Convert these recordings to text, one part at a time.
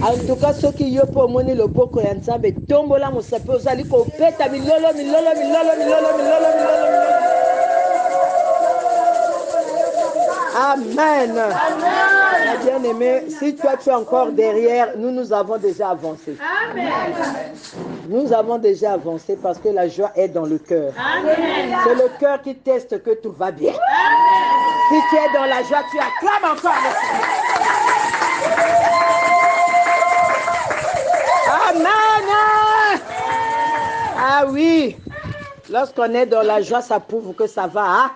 En tout cas, ceux qui yo pour moni le boko ya nzambe tombola mosape ozali ko peta milolo. Amen. Bien-aimé, si toi tu es encore derrière, nous avons déjà avancé. Amen. Nous avons déjà avancé parce que la joie est dans le cœur. C'est le cœur qui teste que tout va bien. Amen. Si tu es dans la joie, tu acclames encore le Seigneur. Amen. Ah oui. Lorsqu'on est dans la joie, ça prouve que ça va. Hein?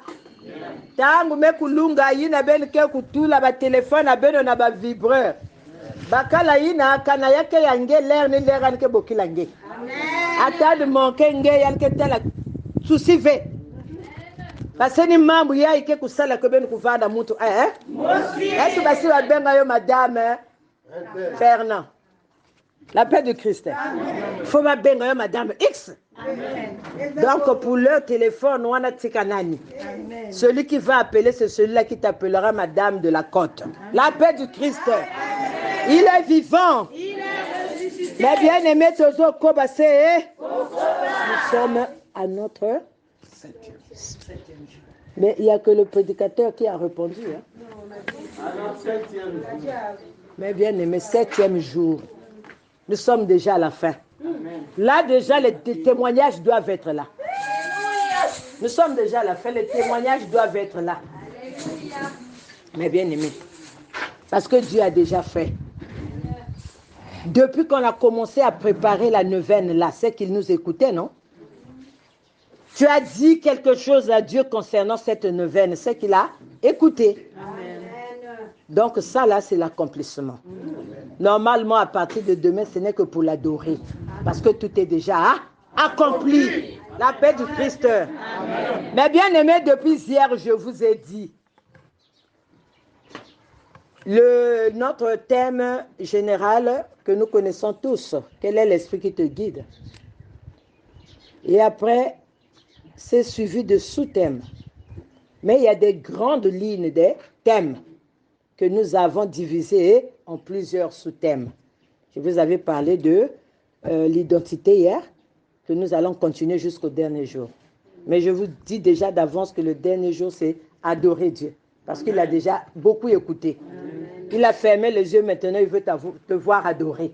Tangu mekulunga yina ben ke kutula ba téléphone abeno na ba vibreur. Bakala yina kana yake yange l'air ni l'air anke bokilange. Amen. Ata de manquer nge yanke tela souci ve. Parce ni mambo ya ike kusala ko ben kuvanda mutu Est-ce basi wa benga yo madame Fernand. La paix de Christ. Faut ma benga yo madame X. Amen. Donc pour leur téléphone, on a Tikanani. Celui qui va appeler, c'est celui-là qui t'appellera Madame de la Côte. La paix du Christ. Amen. Il est vivant. Mais bien aimé Tozo Kobase, nous sommes à notre 7e jour. Mais il n'y a que le prédicateur qui a répondu. Mais bien aimé, 7e jour. Nous sommes déjà à la fin. Là, déjà, les témoignages doivent être là. Nous sommes déjà à la fin, les témoignages doivent être là. Mais bien aimé, parce que Dieu a déjà fait. Depuis qu'on a commencé à préparer la neuvaine, là, c'est qu'il nous écoutait, non? Tu as dit quelque chose à Dieu concernant cette neuvaine, c'est qu'il a écouté. Amen. Donc ça, là, c'est l'accomplissement. Normalement, à partir de demain, ce n'est que pour l'adorer. Parce que tout est déjà accompli. La paix du Christ. Amen. Mais bien aimé, depuis hier, je vous ai dit, notre thème général que nous connaissons tous, quel est l'esprit qui te guide? Et après, c'est suivi de sous-thèmes. Mais il y a des grandes lignes, des thèmes que nous avons divisés en plusieurs sous-thèmes. Je vous avais parlé de l'identité hier, que nous allons continuer jusqu'au dernier jour. Mais je vous dis déjà d'avance que le dernier jour, c'est adorer Dieu. Parce qu'il a déjà beaucoup écouté. Il a fermé les yeux, maintenant il veut te voir adorer.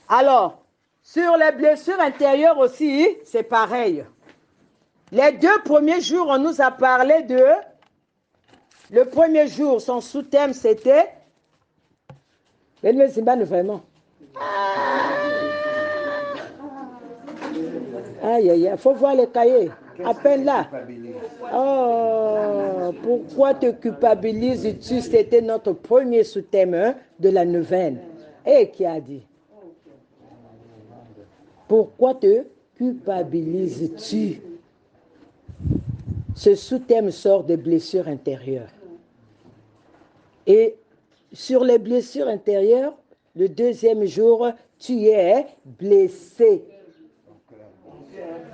Alors, sur les blessures intérieures aussi, c'est pareil. Les 2 premiers jours, on nous a parlé de... Le premier jour, son sous-thème, c'était... Vraiment. Aïe, aïe, il faut voir les cahiers. À peine là. Oh, pourquoi te culpabilises-tu? C'était notre premier sous-thème de la neuvaine. Et qui a dit? Pourquoi te culpabilises-tu? Ce sous-thème sort des blessures intérieures. Et sur les blessures intérieures, le 2e jour, tu es blessé.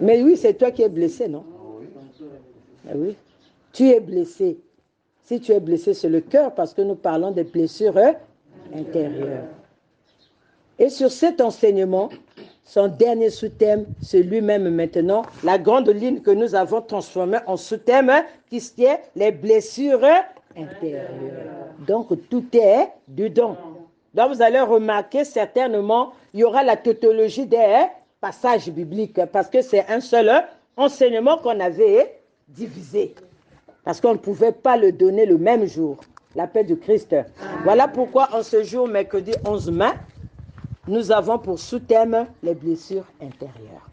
Mais oui, c'est toi qui es blessé, non? Oui. Tu es blessé. Si tu es blessé, c'est le cœur, parce que nous parlons des blessures intérieures. Et sur cet enseignement, son dernier sous-thème, c'est lui-même maintenant, la grande ligne que nous avons transformée en sous-thème, qui est les blessures intérieures. Donc, tout est dedans. Donc, vous allez remarquer certainement, il y aura la tautologie des passages bibliques, parce que c'est un seul enseignement qu'on avait divisé. Parce qu'on ne pouvait pas le donner le même jour. La paix du Christ. Voilà pourquoi en ce jour, mercredi 11 mai, nous avons pour sous-thème les blessures intérieures.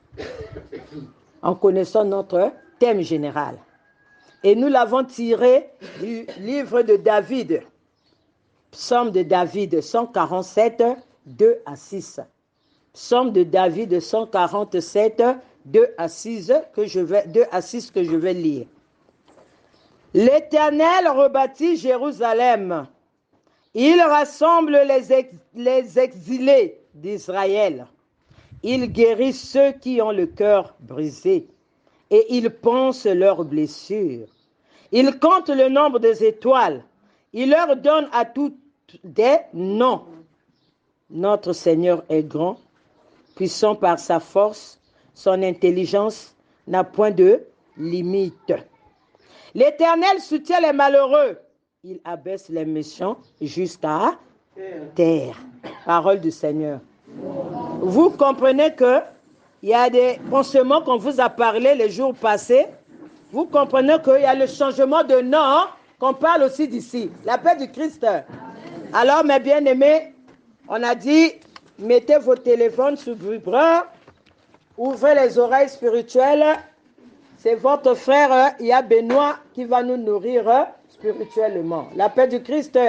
En connaissant notre thème général. Et nous l'avons tiré du livre de David. Psaume de David 147, 2 à 6. Psaume de David 147, 2 à 6 que je vais lire. L'Éternel rebâtit Jérusalem. Il rassemble les exilés d'Israël. Il guérit ceux qui ont le cœur brisé et il pense leurs blessures. Il compte le nombre des étoiles. Il leur donne à toutes des noms. Notre Seigneur est grand, puissant par sa force, son intelligence n'a point de limite. L'Éternel soutient les malheureux, il abaisse les méchants jusqu'à terre. Parole du Seigneur. Vous comprenez que il y a des pensements qu'on vous a parlé les jours passés. Vous comprenez qu'il y a le changement de nom qu'on parle aussi d'ici. La paix du Christ. Alors, mes bien-aimés, on a dit, mettez vos téléphones sous vibreur, ouvrez les oreilles spirituelles. C'est votre frère, il y a Benoît qui va nous nourrir spirituellement. La paix du Christ.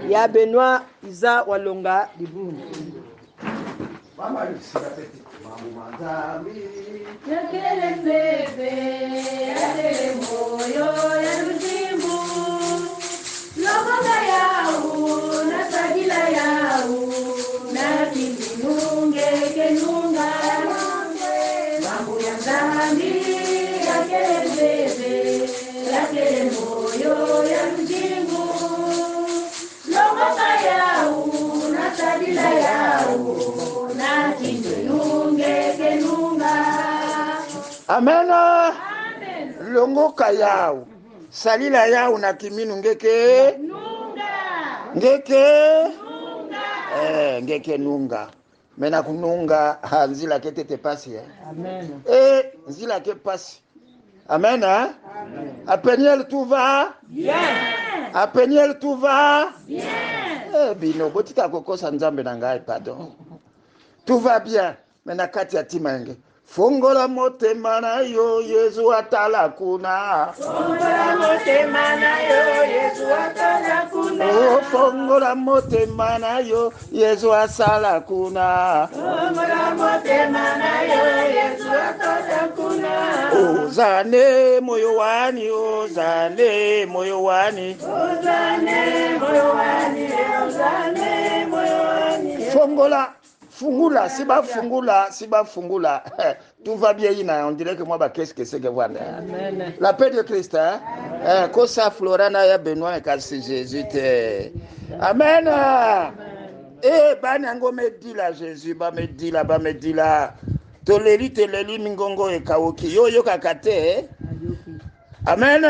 Il y a Benoît Isa Walonga Liboun. Amen. Longo kayao. Salila yao na kiminu ngeke. Ngeke. Ngeke nunga. Mena kununga nzila kete te pasi. Amen. Nzila ke pasi. Amen. À Peniel tout va? Bien. À Peniel tout va? Bien. Bino botika kokosa nzambe na ngai pardon. Tout va bien. Mena kati ya timange. Fongola motema na yo Yesu atala kuna. Fongola motema na yo Yesu atala kuna. Oh, fongola motema na yo Yesu asala kuna. Fongola motema na yo Yesu atala kuna. Ozane moyo wani, ozane moyo wani. Ozane moyo wani, ozane moyo wani. Fongola. Fungula, siba fungula. Tout va bien, on dirait que moi, qu'est-ce que c'est que voilà. La paix de Christ, hein? Kosa Florana ya Benoît et Kassi Jésus. Amen. Banango me dit là, Jésus, me dit là. Toleli, mingongo et kaoki. Yo kakate. Amen.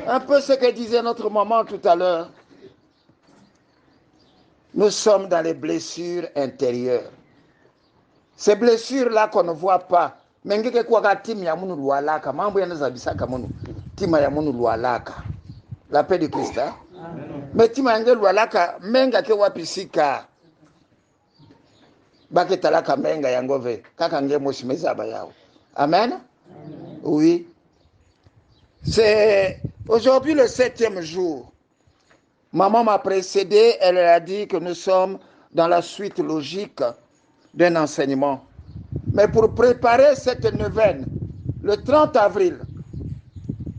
Un peu ce que disait notre maman tout à l'heure. Nous sommes dans les blessures intérieures. Ces blessures-là qu'on ne voit pas. Mais ngeke kwa timu ya munu lualaka. Mambo yanazabisaka munu. Tima ya munu lualaka. La paix du Christ. Hein? Mais tima yange lualaka. Menga ke wapisika. Bake talaka menga yangove. Kaka nge moshimeza abayao. Amen? Oui. C'est aujourd'hui le 7e jour. Maman m'a précédé, elle a dit que nous sommes dans la suite logique d'un enseignement. Mais pour préparer cette neuvaine, le 30 avril,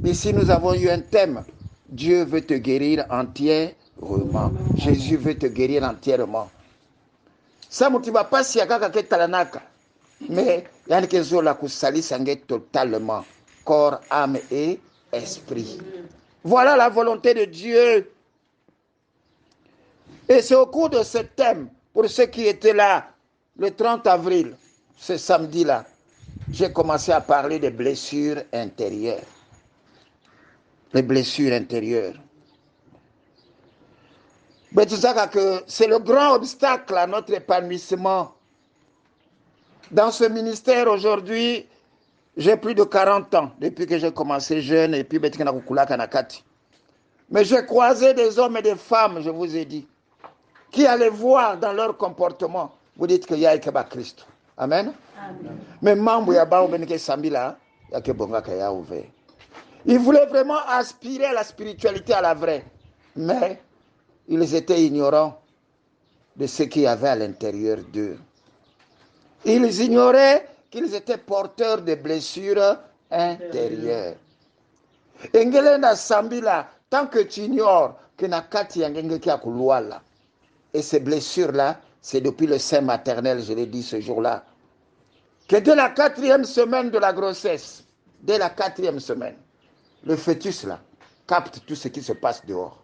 ici nous avons eu un thème. Dieu veut te guérir entièrement. Jésus veut te guérir entièrement. Ça motiva pas si yakaka ke talanaka. Mais yani ke zo la kusali sangue totalement. Corps, âme et esprit. Voilà la volonté de Dieu. Et c'est au cours de ce thème, pour ceux qui étaient là, le 30 avril, ce samedi-là, j'ai commencé à parler des blessures intérieures. Les blessures intérieures. Mais tu sais que c'est le grand obstacle à notre épanouissement. Dans ce ministère aujourd'hui, j'ai plus de 40 ans depuis que j'ai commencé jeune et puis mais j'ai croisé des hommes et des femmes, je vous ai dit, qui allaient voir dans leur comportement, vous dites qu'il y a Ekeba Christ. Amen. Amen. Mais mambo ya bao benike sambila, ya ke bonga kaya ouvert. Ils voulaient vraiment aspirer à la spiritualité à la vraie, mais ils étaient ignorants de ce qu'il y avait à l'intérieur d'eux. Ils ignoraient qu'ils étaient porteurs de blessures intérieures. Engelenda sambila, tant que tu ignores que nakati yangenge kia kuluala. Et ces blessures-là, c'est depuis le sein maternel, je l'ai dit ce jour-là, que dès la 4e semaine de la grossesse, dès la 4e semaine, le fœtus là capte tout ce qui se passe dehors.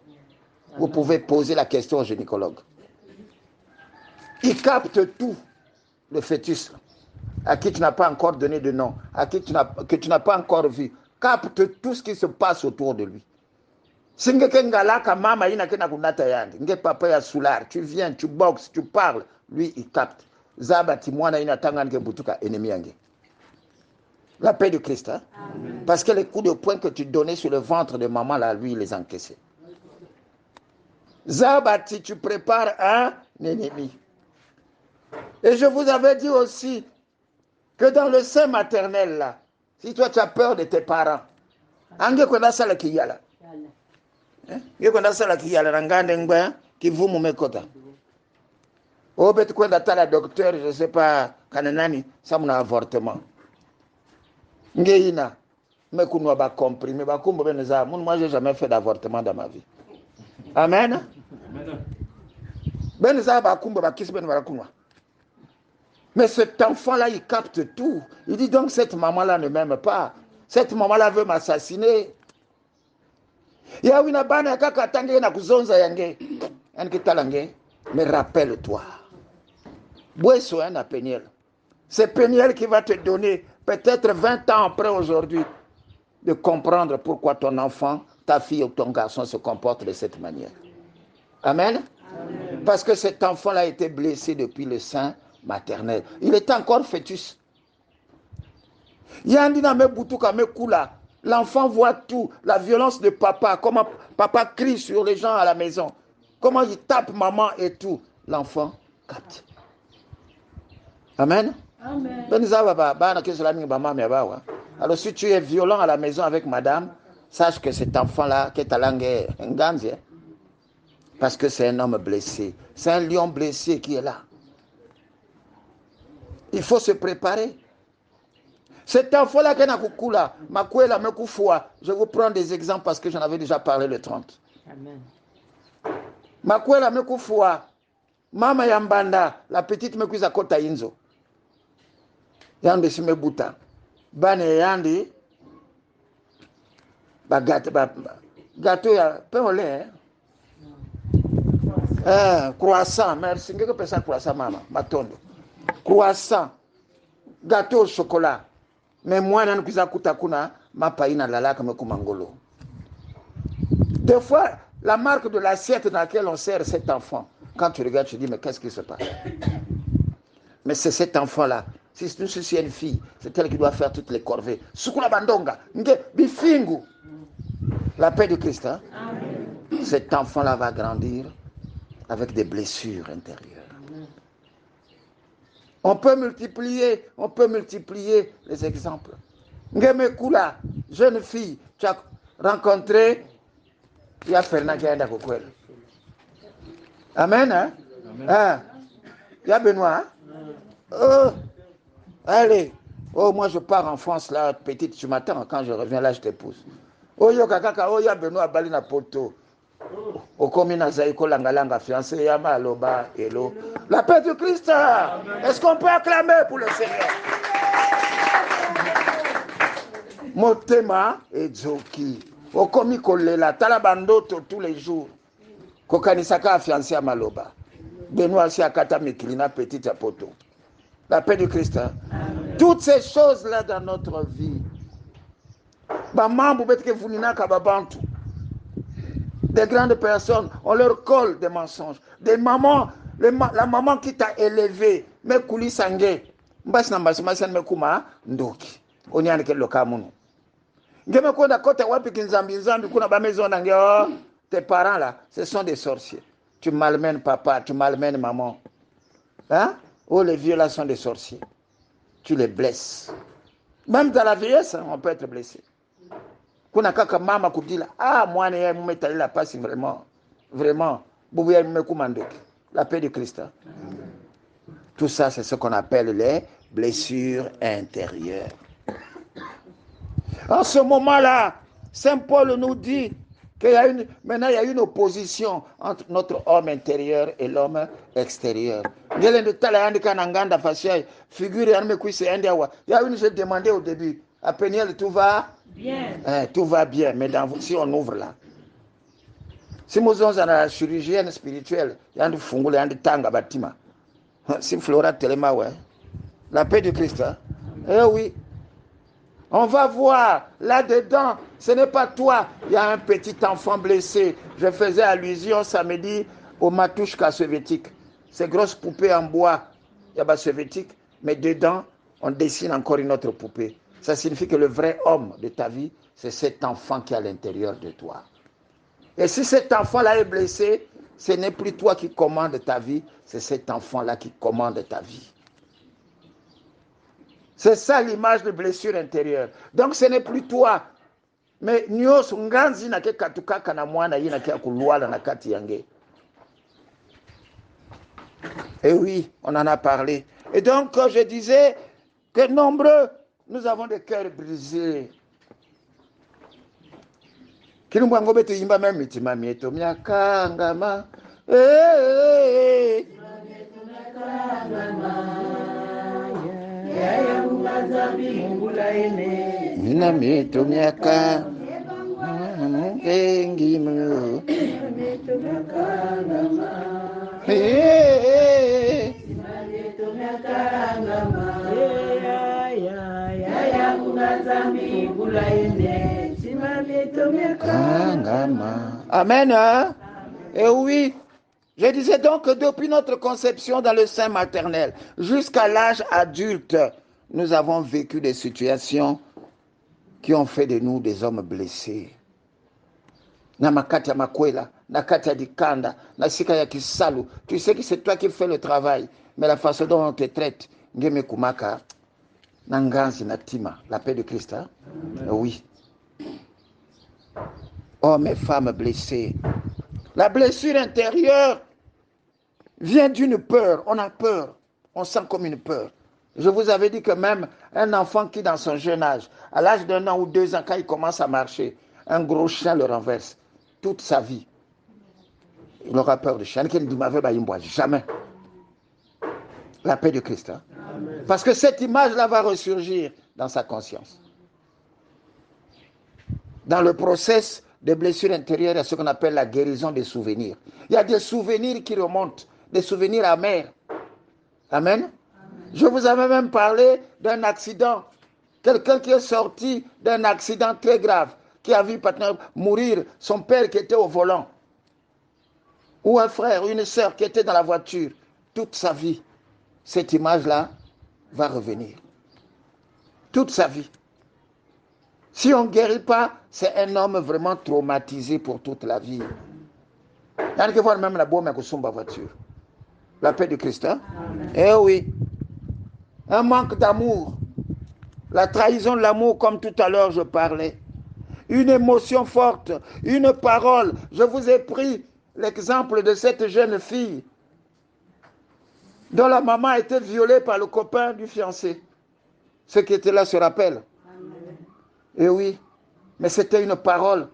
Vous pouvez poser la question au gynécologue. Il capte tout, le fœtus, à qui tu n'as pas encore donné de nom, à qui que tu n'as pas encore vu, capte tout ce qui se passe autour de lui. Tu viens, tu boxes, tu parles, lui il capte. La paix de Christ, hein? Parce que les coups de poing que tu donnais sur le ventre de maman, là, lui il les encaissait. Zabati, tu prépares un ennemi. Et je vous avais dit aussi que dans le sein maternel, là, si toi tu as peur de tes parents, ange kwenda sala kiyala. Nge kwenda sala kiyala ngande ngba kivumu mekota. Obet kwenda tala docteur, je sais pas kananani, ça mon avortement. Nge ina mekunwa ba comprimé ba kumbo beneza. Moi j'ai jamais fait d'avortement dans ma vie. Amen. Beneza ba kumbo ba kisi ben ba kunwa. Mais cet enfant-là, il capte tout. Il dit donc, cette maman-là ne m'aime pas. Cette maman-là veut m'assassiner. Mais rappelle-toi. C'est Péniel qui va te donner, peut-être 20 ans après aujourd'hui, de comprendre pourquoi ton enfant, ta fille ou ton garçon se comporte de cette manière. Amen. Amen. Parce que cet enfant-là a été blessé depuis le sein maternel. Il était encore fœtus. L'enfant voit tout, la violence de papa, comment papa crie sur les gens à la maison, comment il tape maman et tout. L'enfant capte. Amen. Amen. Alors si tu es violent à la maison avec madame, sache que cet enfant-là, qui est à langue nganzi, parce que c'est un homme blessé. C'est un lion blessé qui est là. Il faut se préparer. Cet enfant-là, je vous prends des exemples parce que j'en avais déjà parlé le 30. Amen. Makwela mekufua, mama yambanda, la petite mekuisa kota inzo. Yande sime buta. Bane yandi, gâteau ya pain au lait. Croissant, merci. Qu'est-ce que c'est croissant, maman? Matondo. Croissant, gâteau au chocolat. Mais moi, je ne sais pas ma païna lala comme kumangolo. Des fois, la marque de l'assiette dans laquelle on sert cet enfant, quand tu regardes, tu dis, mais qu'est-ce qui se passe? Mais c'est cet enfant-là. Si c'est une fille, c'est elle qui doit faire toutes les corvées. Sukula bandonga, bifingu. La paix de Christ, hein? Amen. Cet enfant-là va grandir avec des blessures intérieures. On peut multiplier les exemples. Ngemekula, jeune fille, tu as rencontré, il y a Fernand qui est à Kokwel. Amen, hein? Il y a Benoît, hein? Oh, allez. Oh, moi je pars en France, là, petite, tu m'attends, quand je reviens là, je t'épouse. Oh, yo kakaka, oh, il y a Benoît, Balina Poto. Okomina Zaïko Langalanga, fiancé Yama Loba Hello. La paix du Christ. Est-ce qu'on peut acclamer pour le Seigneur? Motema et Zoki. Okomi Kolela, Talabandoto tous les jours. Kokanisaka fiancé Yama Loba. Benoît Siakata Meklina, petite Apoto. La paix du Christ. Toutes ces choses-là dans notre vie. Maman, vous mettez que vous n'avez qu'à Babantou. Des grandes personnes, on leur colle des mensonges. Des mamans, la maman qui t'a élevé, me kouli sangé, mbas na mbas masan me kuma ndoki. On y a que le kamuno. Ngeme ko da kote wapi kinzambi nzambi kuna ba maison nange, tes parents là, ce sont des sorciers. Tu malmènes papa, tu malmènes maman. Hein? Oh, les vieux là sont des sorciers. Tu les blesses. Même dans la vieillesse, on peut être blessé. Kuna kaka mama kudila, moi ne me metali la passe vraiment, boubouya me kumandoki. La paix de Christ. Tout ça, c'est ce qu'on appelle les blessures intérieures. En ce moment-là, Saint Paul nous dit maintenant il y a une opposition entre notre homme intérieur et l'homme extérieur. Il y a une, j'ai demandé au début, à Péniel, tout va bien. Tout va bien, mais si on ouvre là. Si nous sommes dans la chirurgienne spirituelle, il y a un fungule, il y a un tanga batima. Si Flora Telema, ouais. La paix du Christ. Hein? Eh oui. On va voir là-dedans. Ce n'est pas toi. Il y a un petit enfant blessé. Je faisais allusion samedi au matouchka soviétique. Ces grosses poupées en bois. Il y a pas soviétique. Mais dedans, on dessine encore une autre poupée. Ça signifie que le vrai homme de ta vie, c'est cet enfant qui est à l'intérieur de toi. Et si cet enfant-là est blessé, ce n'est plus toi qui commandes ta vie, c'est cet enfant-là qui commande ta vie. C'est ça l'image de blessure intérieure. Donc ce n'est plus toi. Mais nyos nganzi na ke katuka kana mwana yina ke kulwala na kati yange. Et oui, on en a parlé. Et donc je disais que nombreux, nous avons des cœurs brisés. Kilumbango betu yimba même mitima mieto miakangama. Nina mieto miaka engimu. Amen. Hein? Et oui, je disais donc que depuis notre conception dans le sein maternel jusqu'à l'âge adulte, nous avons vécu des situations qui ont fait de nous des hommes blessés. Namakati ya makwela, nakati ya dikanda, nasika ya kisalu. Tu sais que c'est toi qui fais le travail, mais la façon dont on te traite, ngeme kumaka, nanganzi natima, la paix de Christ. Hein? Oui. Hommes et femmes blessés. La blessure intérieure vient d'une peur. On a peur. On sent comme une peur. Je vous avais dit que même un enfant qui, dans son jeune âge, à l'âge d'1 an ou 2 ans, quand il commence à marcher, un gros chien le renverse. Toute sa vie, il aura peur de chien. Jamais. La paix de Christ. Hein? Parce que cette image-là va ressurgir dans sa conscience. Dans le process de blessure intérieure, il y a ce qu'on appelle la guérison des souvenirs. Il y a des souvenirs qui remontent, des souvenirs amers. Amen. Je vous avais même parlé d'un accident. Quelqu'un qui est sorti d'un accident très grave, qui a vu mourir son père qui était au volant, ou un frère, une sœur qui était dans la voiture. Toute sa vie, cette image-là va revenir. Toute sa vie. Si on ne guérit pas, c'est un homme vraiment traumatisé pour toute la vie. Il y a qui voient même la boîte avec la voiture. La paix de Christ. Hein? Eh oui. Un manque d'amour. La trahison de l'amour, comme tout à l'heure je parlais. Une émotion forte, une parole. Je vous ai pris l'exemple de cette jeune fille dont la maman a été violée par le copain du fiancé. Ceux qui étaient là se rappellent. Et oui, mais c'était une parole.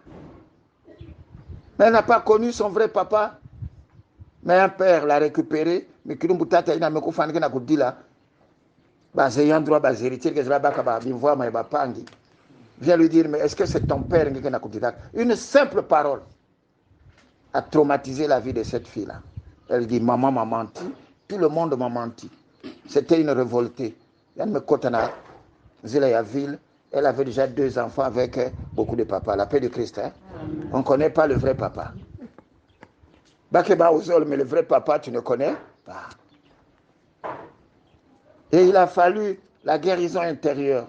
Mais elle n'a pas connu son vrai papa. Mais un père l'a récupéré. Mais qui nous a dit viens lui dire, mais est-ce que c'est ton père? Une simple parole a traumatisé la vie de cette fille-là. Elle dit, maman m'a menti, tout le monde m'a menti. C'était une révoltée. Elle avait déjà 2 enfants avec beaucoup de papas. La paix de Christ. Hein? On ne connaît pas le vrai papa. Bakeba Ozol, mais le vrai papa, tu ne connais pas. Et il a fallu la guérison intérieure.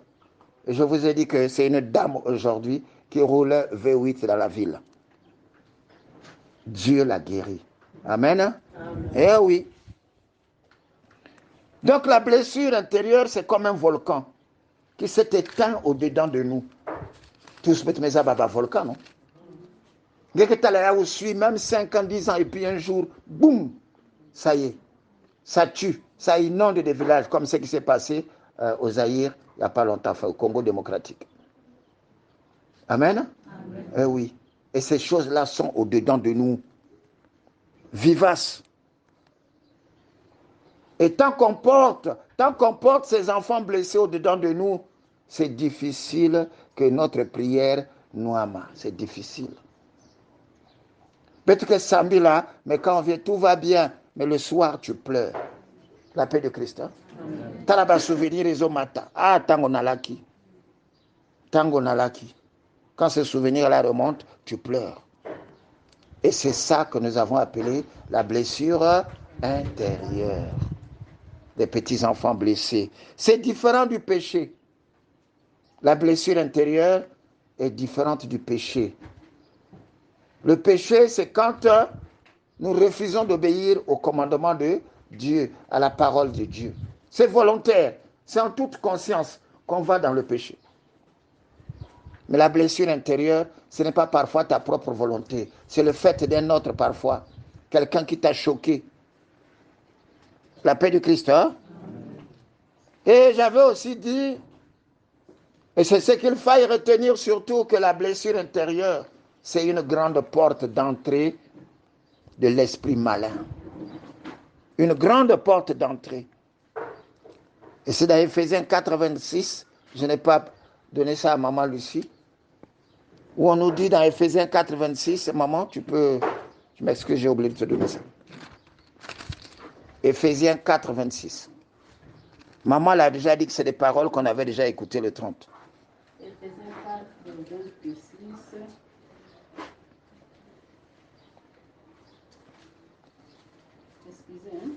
Et je vous ai dit que c'est une dame aujourd'hui qui roule V8 dans la ville. Dieu l'a guérie. Amen. Amen. Eh oui. Donc la blessure intérieure, c'est comme un volcan qui s'est éteint au-dedans de nous. Tous mettent mes ababa volcan, non? Dès que tu as là où suis, même 5 ans, 10 ans, et puis un jour, boum, ça y est, ça tue, ça inonde des villages, comme ce qui s'est passé au Zaïre, il n'y a pas longtemps, au Congo démocratique. Amen. Amen. Eh oui. Et ces choses-là sont au-dedans de nous, vivaces. Et tant qu'on porte ces enfants blessés au-dedans de nous, c'est difficile que notre prière nous ama. C'est difficile. Peut-être que samedi là, mais quand on vient, tout va bien, mais le soir tu pleures. La paix de Christ. Talaba souvenir et mata. Ah, tango nalaki. Tango nalaki. Quand ce souvenir-là remonte, tu pleures. Et c'est ça que nous avons appelé la blessure intérieure. Des petits enfants blessés. C'est différent du péché. La blessure intérieure est différente du péché. Le péché, c'est quand nous refusons d'obéir au commandement de Dieu, à la parole de Dieu. C'est volontaire, c'est en toute conscience qu'on va dans le péché. Mais la blessure intérieure, ce n'est pas parfois ta propre volonté, c'est le fait d'un autre parfois, quelqu'un qui t'a choqué. La paix du Christ, hein? Et j'avais aussi dit, et c'est ce qu'il faille retenir surtout, que la blessure intérieure, c'est une grande porte d'entrée de l'esprit malin. Une grande porte d'entrée. Et c'est dans Éphésiens 4,26, je n'ai pas donné ça à maman Lucie, où on nous dit dans Éphésiens 4,26, maman, tu peux, je m'excuse, j'ai oublié de te donner ça. Éphésiens 4,26. Maman l'a déjà dit que c'est des paroles qu'on avait déjà écoutées le 30. Éphésiens 4, 26. Excusez, hein?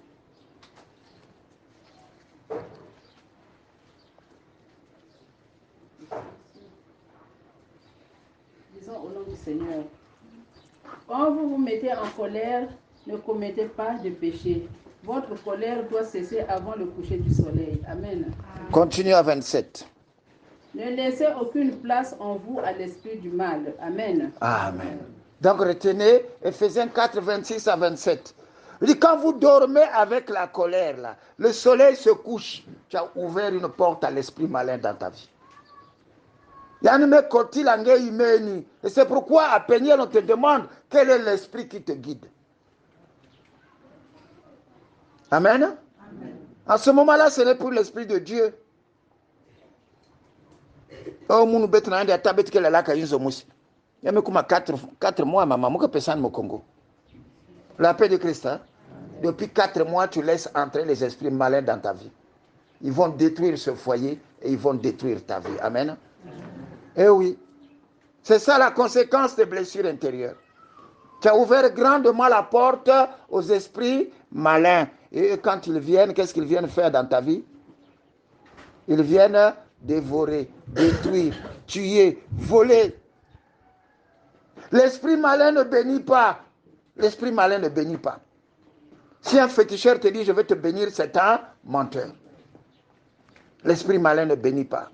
Disons au nom du Seigneur. Quand vous vous mettez en colère, ne commettez pas de péché. Votre colère doit cesser avant le coucher du soleil. Amen. Continue à 27. Ne laissez aucune place en vous à l'esprit du mal. Amen. Amen. Donc retenez Éphésiens 4, 26 à 27. Il dit, quand vous dormez avec la colère, là, le soleil se couche, tu as ouvert une porte à l'esprit malin dans ta vie. Et c'est pourquoi à Péniel, on te demande quel est l'esprit qui te guide. Amen. Amen. En ce moment-là, ce n'est plus l'esprit de Dieu. Oh, mon bête n'a pas tabet qu'elle a la caïnzo moussi. Il y a 4 mois, maman, moi, personne au Congo. La paix de Christ, hein? Depuis 4 mois, tu laisses entrer les esprits malins dans ta vie. Ils vont détruire ce foyer et ils vont détruire ta vie. Amen. Eh oui. C'est ça la conséquence des blessures intérieures. Tu as ouvert grandement la porte aux esprits malins. Et quand ils viennent, qu'est-ce qu'ils viennent faire dans ta vie? Ils viennent dévorer, détruire, tuer, voler. L'esprit malin ne bénit pas. L'esprit malin ne bénit pas. Si un féticheur te dit, je vais te bénir, c'est un menteur. L'esprit malin ne bénit pas.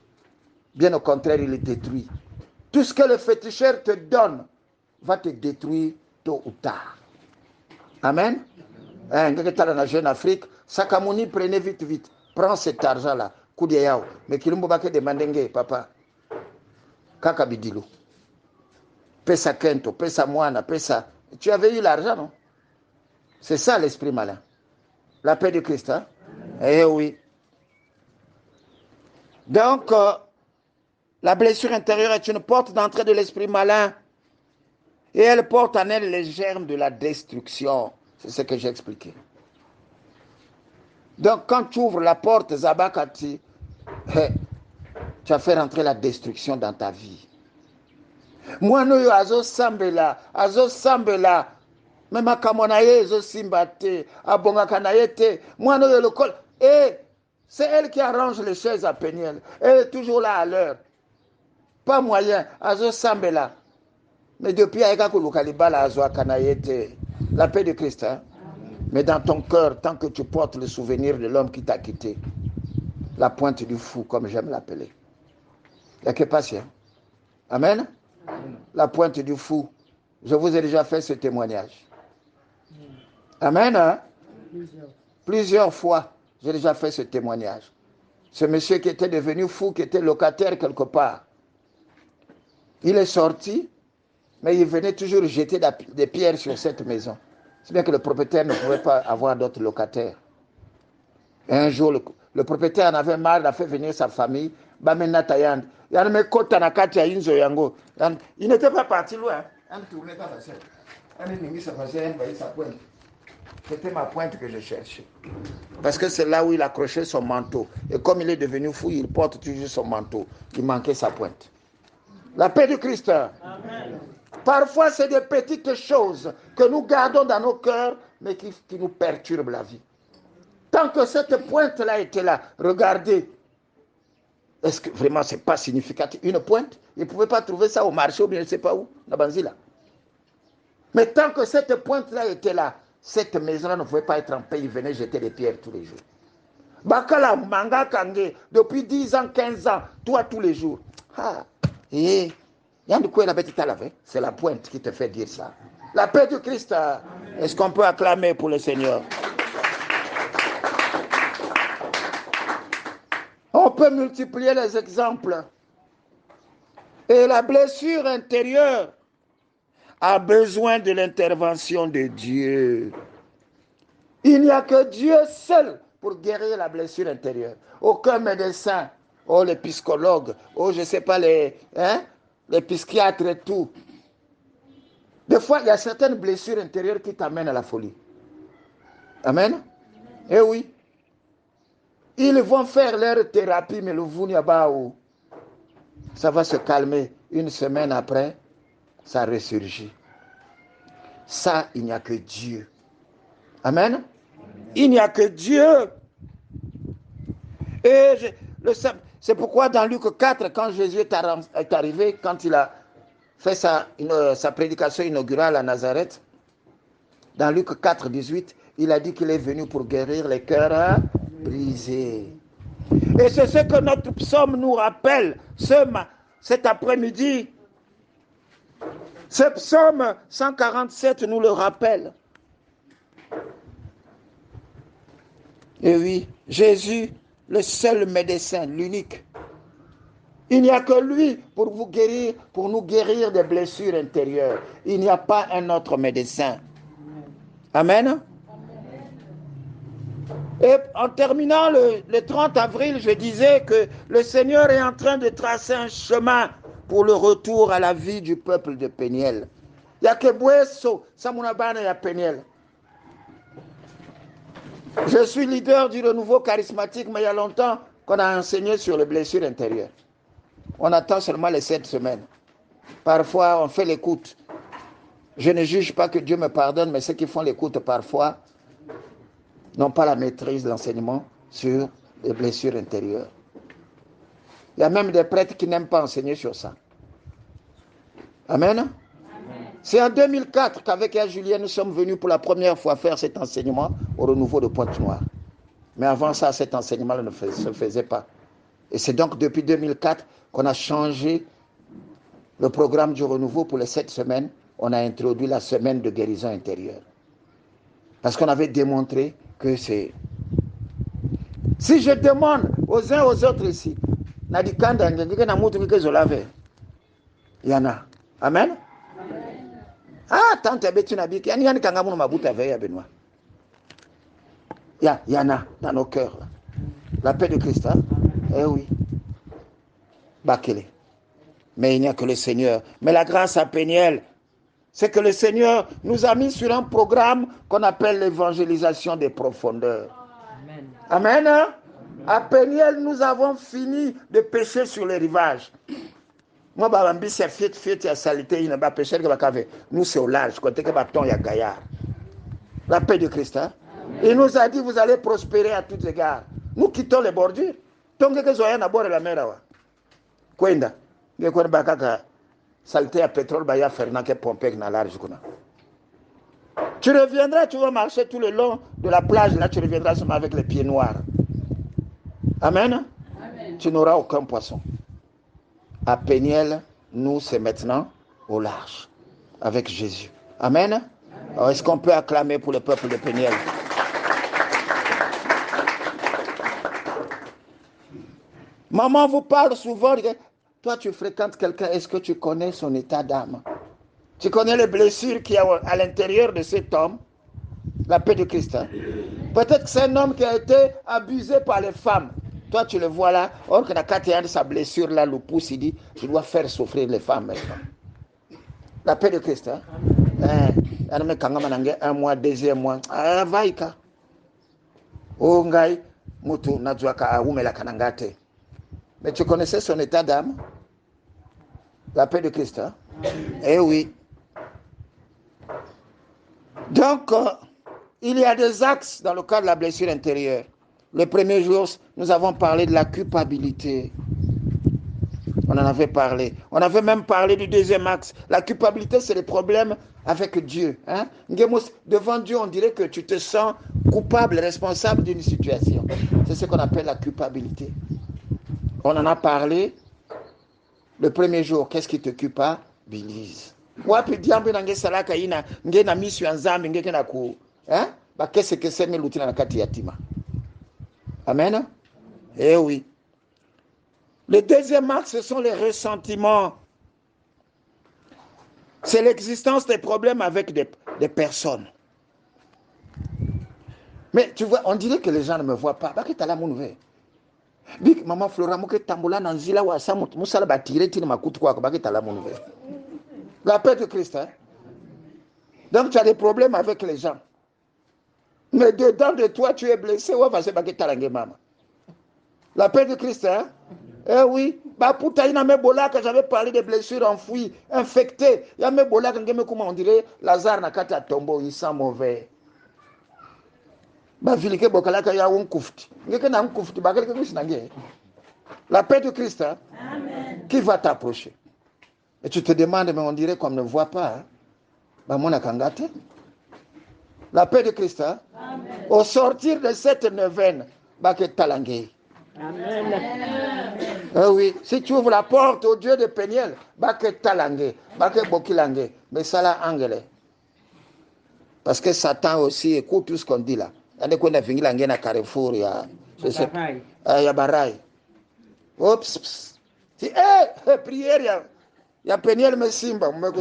Bien au contraire, il le détruit. Tout ce que le féticheur te donne va te détruire tôt ou tard. Amen. Quand tu es en jeune Afrique, Sakamuni, prenez vite, vite. Prends cet argent-là. Koudiyao. Mais qu'il m'a demandé, papa. Kakabidilou. Pesa Kento, pesa Moana, pesa. Tu avais eu l'argent, non? C'est ça l'esprit malin. La paix de Christ, hein? Eh oui. Donc, la blessure intérieure est une porte d'entrée de l'esprit malin. Et elle porte en elle les germes de la destruction. C'est ce que j'ai expliqué. Donc, quand tu ouvres la porte, Zabakati, tu as fait rentrer la destruction dans ta vie. Moi, nous, azo sambela. Même Kamonaye, azo simbate. Abonga kanayete. Moi, nous, le col. Et c'est elle qui arrange les chaises à Péniel. Elle est toujours là à l'heure. Pas moyen. Azo sambela. Mais depuis, la paix de Christ, hein? Mais dans ton cœur, tant que tu portes le souvenir de l'homme qui t'a quitté, la pointe du fou, comme j'aime l'appeler. Il n'y a que patient. Amen. La pointe du fou. Je vous ai déjà fait ce témoignage. Amen. Hein? Plusieurs fois, j'ai déjà fait ce témoignage. Ce monsieur qui était devenu fou, qui était locataire quelque part, il est sorti, mais il venait toujours jeter des pierres sur cette maison. C'est bien que le propriétaire ne pouvait pas avoir d'autres locataires. Et un jour, le propriétaire en avait marre, il a fait venir sa famille. Il n'était pas parti loin. C'était ma pointe que je cherchais. Parce que c'est là où il accrochait son manteau. Et comme il est devenu fou, il porte toujours son manteau. Il manquait sa pointe. La paix du Christ. Amen. Parfois, c'est des petites choses que nous gardons dans nos cœurs, mais qui nous perturbent la vie. Tant que cette pointe-là était là, regardez. Est-ce que vraiment, ce n'est pas significatif? Une pointe, il ne pouvait pas trouver ça au marché ou bien je ne sais pas où, dans Banzila. Mais tant que cette pointe-là était là, cette maison-là ne pouvait pas être en paix. Il venait jeter des pierres tous les jours. Bakala, Manga Kange, depuis 10 ans, 15 ans, toi tous les jours. Ah, et c'est la pointe qui te fait dire ça. La paix du Christ, est-ce qu'on peut acclamer pour le Seigneur? On peut multiplier les exemples. Et la blessure intérieure a besoin de l'intervention de Dieu. Il n'y a que Dieu seul pour guérir la blessure intérieure. Aucun médecin, les psychologues, je ne sais pas, les psychiatres et tout. Des fois, il y a certaines blessures intérieures qui t'amènent à la folie. Amen? Eh oui. Ils vont faire leur thérapie, mais le Vuniabaou, ça va se calmer. Une semaine après, ça ressurgit. Ça, il n'y a que Dieu. Amen. Il n'y a que Dieu. Et c'est pourquoi dans Luc 4, quand Jésus est arrivé, quand il a fait sa prédication inaugurale à Nazareth, dans Luc 4, 18, il a dit qu'il est venu pour guérir les cœurs brisés. Et c'est ce que notre psaume nous rappelle cet après-midi. Ce psaume 147 nous le rappelle. Et oui, Jésus, le seul médecin, l'unique. Il n'y a que lui pour vous guérir, pour nous guérir des blessures intérieures. Il n'y a pas un autre médecin. Amen. Et en terminant le 30 avril, je disais que le Seigneur est en train de tracer un chemin pour le retour à la vie du peuple de Péniel. Il n'y a que Bouesso, Samunabana et Péniel. Je suis leader du renouveau charismatique, mais il y a longtemps qu'on a enseigné sur les blessures intérieures. On attend seulement les 7 semaines. Parfois, on fait l'écoute. Je ne juge pas que Dieu me pardonne, mais ceux qui font l'écoute parfois n'ont pas la maîtrise de l'enseignement sur les blessures intérieures. Il y a même des prêtres qui n'aiment pas enseigner sur ça. Amen. C'est en 2004 qu'avec Julien, nous sommes venus pour la première fois faire cet enseignement au renouveau de Pointe-Noire. Mais avant ça, cet enseignement ne se faisait pas. Et c'est donc depuis 2004 qu'on a changé le programme du renouveau pour les 7 semaines. On a introduit la semaine de guérison intérieure. Parce qu'on avait démontré que c'est... Si je demande aux uns aux autres ici, il y en a. Amen. Ah, tant que tu n'as pas il y en a dans nos cœurs. La paix de Christ, hein? Eh oui. Bakele. Mais il n'y a que le Seigneur. Mais la grâce à Péniel, c'est que le Seigneur nous a mis sur un programme qu'on appelle l'évangélisation des profondeurs. Amen. Amen. À Péniel, nous avons fini de pêcher sur les rivages. Moi, c'est fiet, et salité, il n'y a pas pêché. Nous, c'est au large. Côté que bâton, il y a gaillard. La paix de Christ. Hein? Il nous a dit, vous allez prospérer à tous égards. Nous quittons les bordures. Tant que vous avez d'abord la mer. Kwenda. Il y a saleté à pétrole, il y a Fernand qui est pompé dans large. Tu reviendras, tu vas marcher tout le long de la plage. Là, tu reviendras seulement avec les pieds noirs. Amen. Amen. Tu n'auras aucun poisson. À Péniel, nous, c'est maintenant au large, avec Jésus. Amen. Alors, est-ce qu'on peut acclamer pour le peuple de Péniel? Maman vous parle souvent, toi tu fréquentes quelqu'un, est-ce que tu connais son état d'âme? Tu connais les blessures qu'il y a à l'intérieur de cet homme? La paix de Christ. Hein? Peut-être que c'est un homme qui a été abusé par les femmes. Toi, tu le vois là, or que quand sa blessure là, le pouce, il dit, je dois faire souffrir les femmes maintenant. La paix de Christ. Hein? me kangama nange un mois, deuxième mois. Ah, vaika. Oh, ngai, mutu, nazuaka, aumela kanangate. Mais tu connaissais son état d'âme? La paix de Christ, hein? Eh oui. Donc, il y a des axes dans le cas de la blessure intérieure. Le premier jour, nous avons parlé de la culpabilité. On en avait parlé. On avait même parlé du deuxième axe. La culpabilité, c'est le problème avec Dieu. Hein? Devant Dieu, on dirait que tu te sens coupable, responsable d'une situation. C'est ce qu'on appelle la culpabilité. On en a parlé le premier jour. Qu'est-ce qui te culpabilise? Wapi diambo na ngesalaka ina ngena misu ya nzambe ngeke na ku ba kese kese melutina na kati yatima. Amen. Eh oui. Le deuxième axe, ce sont les ressentiments. C'est l'existence des problèmes avec des personnes. Mais tu vois, on dirait que les gens ne me voient pas. Baki tala munve. Bik maman Flora moke tambola nanzila wa sa musala batire tini makutu kwa baki tala munve. La paix de Christ, hein? Donc tu as des problèmes avec les gens. Mais dedans de toi, tu es blessé. La paix de Christ, hein? Eh oui. J'avais parlé des blessures enfouies, infectées. On dirait Lazare n'a qu'à tombeau, il sent mauvais. La paix de Christ, hein? Amen. Qui va t'approcher? Et tu te demandes, mais on dirait qu'on ne voit pas. Hein? La paix de Christ. Hein? Au sortir de cette neuvaine, Amen. Oui, si tu ouvres la porte au Dieu de Péniel, mais ça là, anglais. Parce que Satan aussi écoute tout ce qu'on dit là. Il y a un carrefour, il y a. Je sais pas. Il y a Baraï. Oups. Prière, il y a Péniel Messimba, la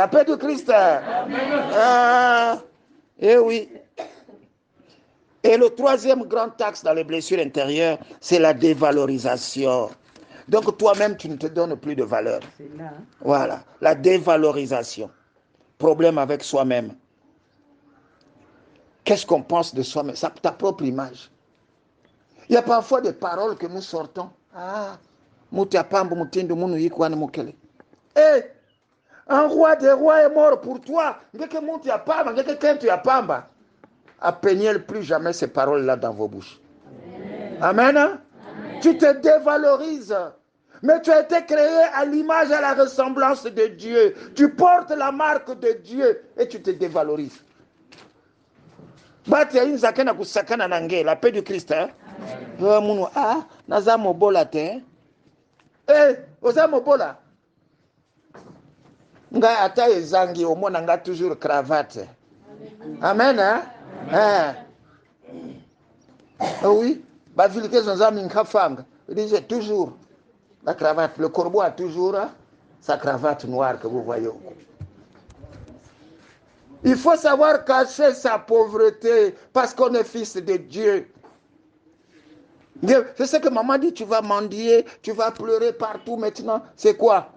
paix de Christ. Eh oui. Et le troisième grand axe dans les blessures intérieures, c'est la dévalorisation. Donc toi-même, tu ne te donnes plus de valeur. C'est là. Voilà, la dévalorisation. Problème avec soi-même. Qu'est-ce qu'on pense de soi-même? Ta propre image. Il y a parfois des paroles que nous sortons. Un roi des rois est mort pour toi. À Péniel, plus jamais ces paroles-là dans vos bouches. Amen. Amen. Tu te dévalorises. Mais tu as été créé à l'image et à la ressemblance de Dieu. Tu portes la marque de Dieu et tu te dévalorises. La paix du Christ. Naza mobola te. Oza mobola. Nga ata ezangi omona nga toujours cravate. Amen. Oui. Bavilike zonzami nkafanga. Il disait toujours la cravate. Le corbeau a toujours sa cravate noire que vous voyez. Il faut savoir cacher sa pauvreté parce qu'on est fils de Dieu. C'est ce que maman dit, tu vas mendier, tu vas pleurer partout maintenant. C'est quoi?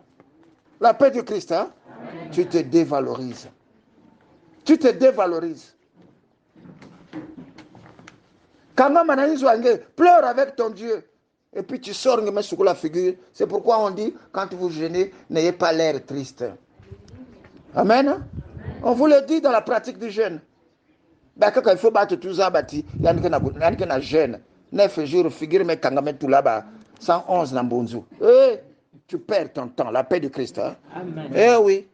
La paix du Christ, hein? Tu te dévalorises. Tu te dévalorises. Quand pleure avec ton Dieu. Et puis tu sors sur la figure. C'est pourquoi on dit, quand vous jeûnez, n'ayez pas l'air triste. Amen. On vous le dit dans la pratique du jeûne. Quand il faut battre tout ça, il y a un jeûne. 9 jours, figure, mais quand même tout là-bas, 111 Nambonzu. Tu perds ton temps, la paix de Christ. Hein? Amen. Eh oui.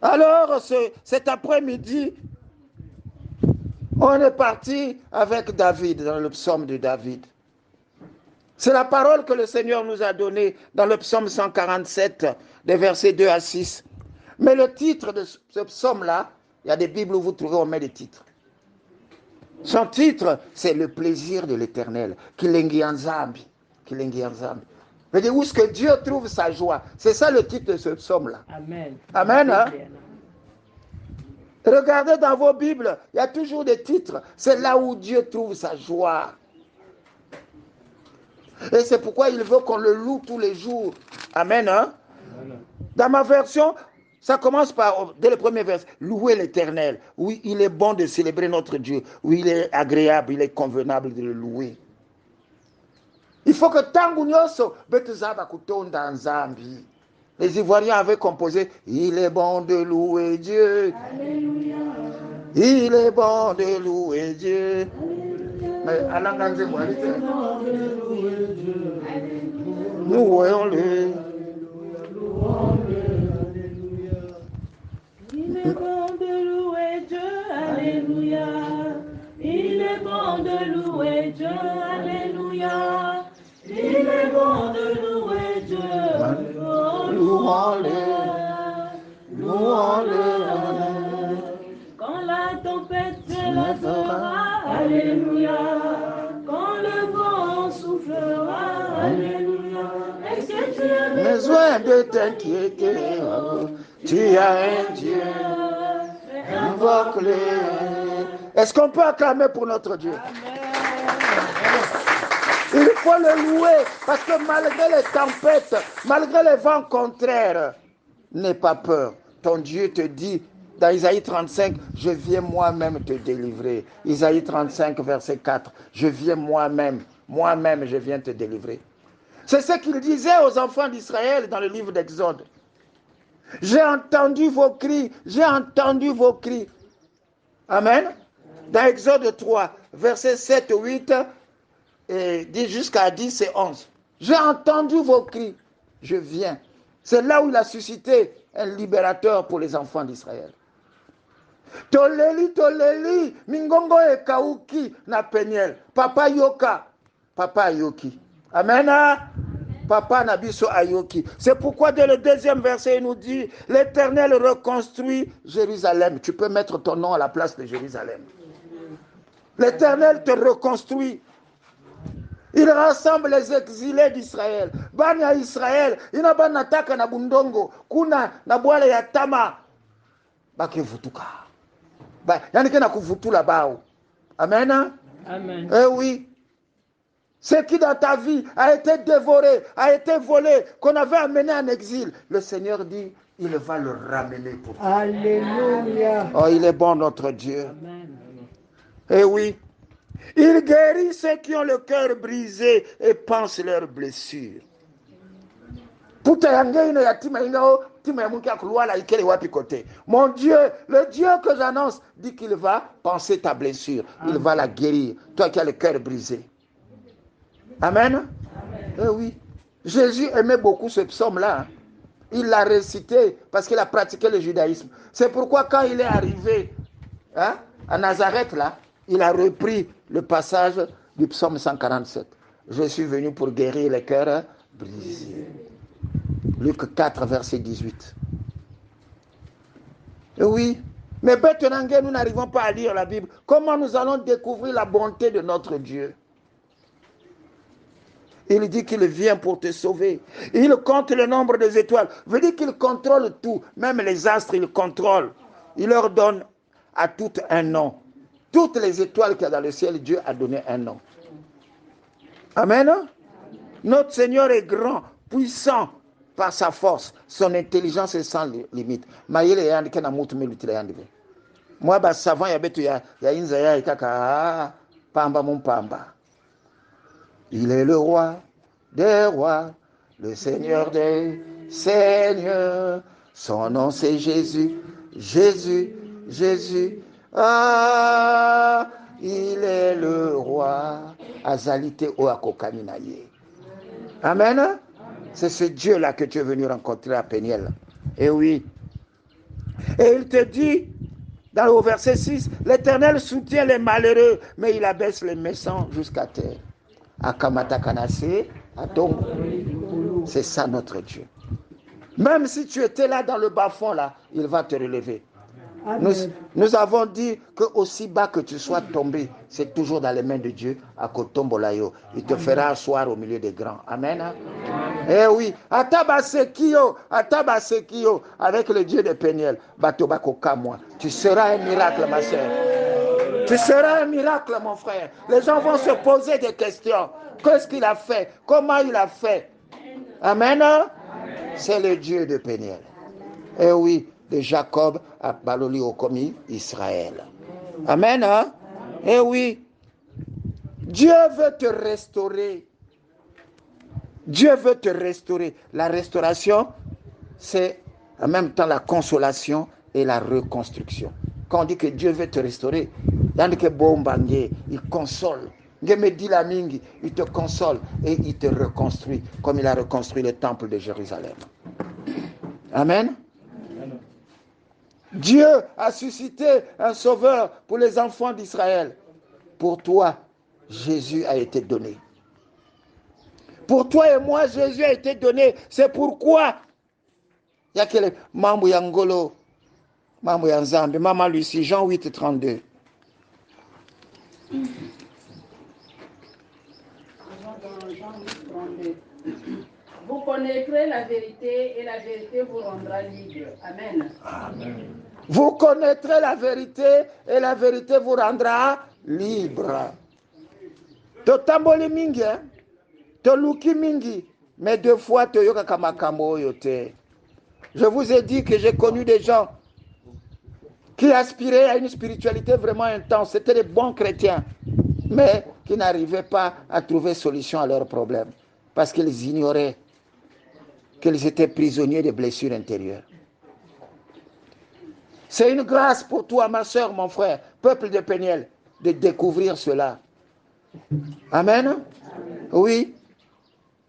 Alors, cet après-midi, on est parti avec David, dans le psaume de David. C'est la parole que le Seigneur nous a donnée dans le psaume 147, des versets 2 à 6. Mais le titre de ce psaume-là, il y a des Bibles où vous trouvez, on met des titres. Son titre, c'est le plaisir de l'Éternel. Kilengi Anzambi. Kilengi Anzambi. Je veux dire, où est-ce que Dieu trouve sa joie? C'est ça le titre de ce psaume-là. Amen. Amen. Hein? Regardez dans vos Bibles, il y a toujours des titres. C'est là où Dieu trouve sa joie. Et c'est pourquoi il veut qu'on le loue tous les jours. Amen. Hein? Dans ma version, ça commence par, dès le premier verset, louer l'Éternel. Oui, il est bon de célébrer notre Dieu. Oui, il est agréable, il est convenable de le louer. Il faut que tangu nyoso betuzaba kutonda nzambi. Les Ivoiriens avaient composé « Il est bon de louer Dieu. Alléluia. Il est bon de louer Dieu. » Mais Alanganze Moïse, nous voyons-le. Il est bon de louer Dieu, alléluia. Il est bon de louer Dieu, alléluia. Il est bon de louer Dieu, louons-le, louons-le. Quand la tempête s'élèvera, alléluia. Quand le vent soufflera, alléluia. Est-ce que tu as besoin de t'inquiéter? Tu as un Dieu, invoque-le. Est-ce qu'on peut acclamer pour notre Dieu? Il faut le louer parce que malgré les tempêtes, malgré les vents contraires, n'aie pas peur. Ton Dieu te dit dans Isaïe 35, je viens moi-même te délivrer. Isaïe 35, verset 4, je viens moi-même je viens te délivrer. C'est ce qu'il disait aux enfants d'Israël dans le livre d'Exode. J'ai entendu vos cris, j'ai entendu vos cris. Amen. Dans Exode 3, versets 7, 8, et jusqu'à 10 et 11. J'ai entendu vos cris, je viens. C'est là où il a suscité un libérateur pour les enfants d'Israël. Toleli, toleli, mingongo e kauki na peniel. Papa yoka, papa yoki. Amen. Papa Nabiso Ayoki. C'est pourquoi dès le deuxième verset, il nous dit, l'Éternel reconstruit Jérusalem. Tu peux mettre ton nom à la place de Jérusalem. L'Éternel te reconstruit. Il rassemble les exilés d'Israël. Banya Israël, ina ba nataka na bundongo, kuna na bwale ya tama. Bake vutuka. Ba, yani ke na kuvutula bao. Amen. Amen. Eh oui. Ce qui dans ta vie a été dévoré, a été volé, qu'on avait amené en exil, le Seigneur dit, il va le ramener pour toi. Alléluia. Oh, il est bon notre Dieu. Amen. Eh oui. Il guérit ceux qui ont le cœur brisé et pensent leurs blessures. Mon Dieu, le Dieu que j'annonce, dit qu'il va penser ta blessure. Il va la guérir. Toi qui as le cœur brisé. Amen. Amen. Eh oui. Jésus aimait beaucoup ce psaume-là. Il l'a récité parce qu'il a pratiqué le judaïsme. C'est pourquoi quand il est arrivé à Nazareth, là, il a repris le passage du psaume 147. Je suis venu pour guérir les cœurs brisés. Luc 4, verset 18. Et oui. Mais maintenant, nous n'arrivons pas à lire la Bible. Comment nous allons découvrir la bonté de notre Dieu? Il dit qu'il vient pour te sauver. Il compte le nombre des étoiles. Veut dire qu'il contrôle tout. Même les astres, il contrôle. Il leur donne à toutes un nom. Toutes les étoiles qu'il y a dans le ciel, Dieu a donné un nom. Amen. Notre Seigneur est grand, puissant par sa force. Son intelligence est sans limite. Moi, savant, il est le roi des rois, le Seigneur des seigneurs. Son nom c'est Jésus, Jésus, Jésus. Ah, il est le roi. Azalité o akokaminaye. Amen. C'est ce Dieu-là que tu es venu rencontrer à Péniel. Et oui. Et il te dit, au verset 6, l'Éternel soutient les malheureux, mais il abaisse les méchants jusqu'à terre. Akamata Kanase, Atongo. C'est ça notre Dieu. Même si tu étais là dans le bas-fond, là, il va te relever. Nous avons dit que aussi bas que tu sois tombé, c'est toujours dans les mains de Dieu, à Kotombolayo. Il te fera asseoir au milieu des grands. Amen. Eh oui. Atabasekio, avec le Dieu de Péniel. Batobako Kamwa. Tu seras un miracle, ma soeur. Tu seras un miracle, mon frère. Les gens vont se poser des questions. Qu'est-ce qu'il a fait? Comment il a fait? Amen. C'est le Dieu de Péniel. Et oui, de Jacob à Baloli au commis Israël. Amen. Hein? Et oui, Dieu veut te restaurer. Dieu veut te restaurer. La restauration, c'est en même temps la consolation et la reconstruction. Quand on dit que Dieu veut te restaurer, il console. Il te console et il te reconstruit comme il a reconstruit le temple de Jérusalem. Amen. Dieu a suscité un sauveur pour les enfants d'Israël. Pour toi, Jésus a été donné. Pour toi et moi, Jésus a été donné. C'est pourquoi il y a que les Mambo Yangolo, Mambo Yanzambi, Maman Lucie, Jean 8, 32. Vous connaîtrez la vérité et la vérité vous rendra libre. Amen. Amen. Vous connaîtrez la vérité et la vérité vous rendra libre. To tamboli mingi, to luki mingi, mais 2 fois to yoka kamakambo yote. Je vous ai dit que j'ai connu des gens qui aspiraient à une spiritualité vraiment intense. C'était des bons chrétiens, mais qui n'arrivaient pas à trouver solution à leurs problèmes parce qu'ils ignoraient qu'ils étaient prisonniers de blessures intérieures. C'est une grâce pour toi, ma soeur, mon frère, peuple de Péniel, de découvrir cela. Amen. Oui.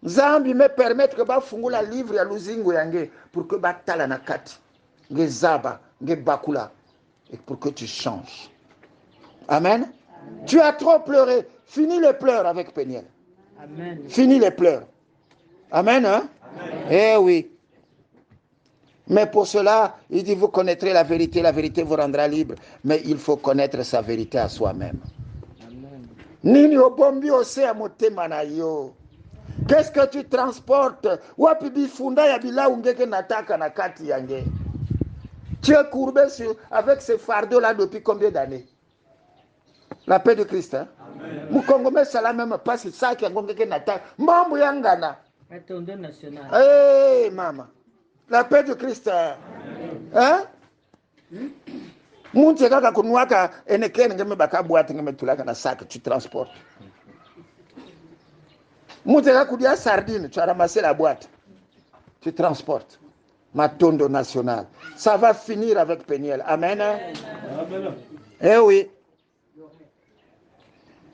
Zambi me permettre que ba fungula livre ya luzingo yange pour que ba tala na kati. Nge zaba, nge bakula. Et pour que tu changes. Amen. Tu as trop pleuré. Finis les pleurs avec Péniel. Amen. Finis les pleurs. Amen. Hein? Amen. Eh oui. Mais pour cela, il dit, vous connaîtrez la vérité vous rendra libre. Mais il faut connaître sa vérité à soi-même. Nini obombi ose amotema na yo. Qu'est-ce que tu transportes? Wapi bifunda ya bila ungeke nataka na kati yange. Tu es courbé avec ce fardeau-là depuis combien d'années? La paix de Christ. Hein? Mukongome sala même pas si ça qui ngongeke nataka. Mambo yangana. Attendez national. Eh mama. La paix de Christ. Hein? Munche kaka kunuaka enekene ngeme bakabwate ngeme tulaka na sac tu transportes. Munche kaka kudia sardine tu as ramassé la boîte. Tu transportes. Matondo national. Ça va finir avec Péniel. Amen. Amen. Eh oui.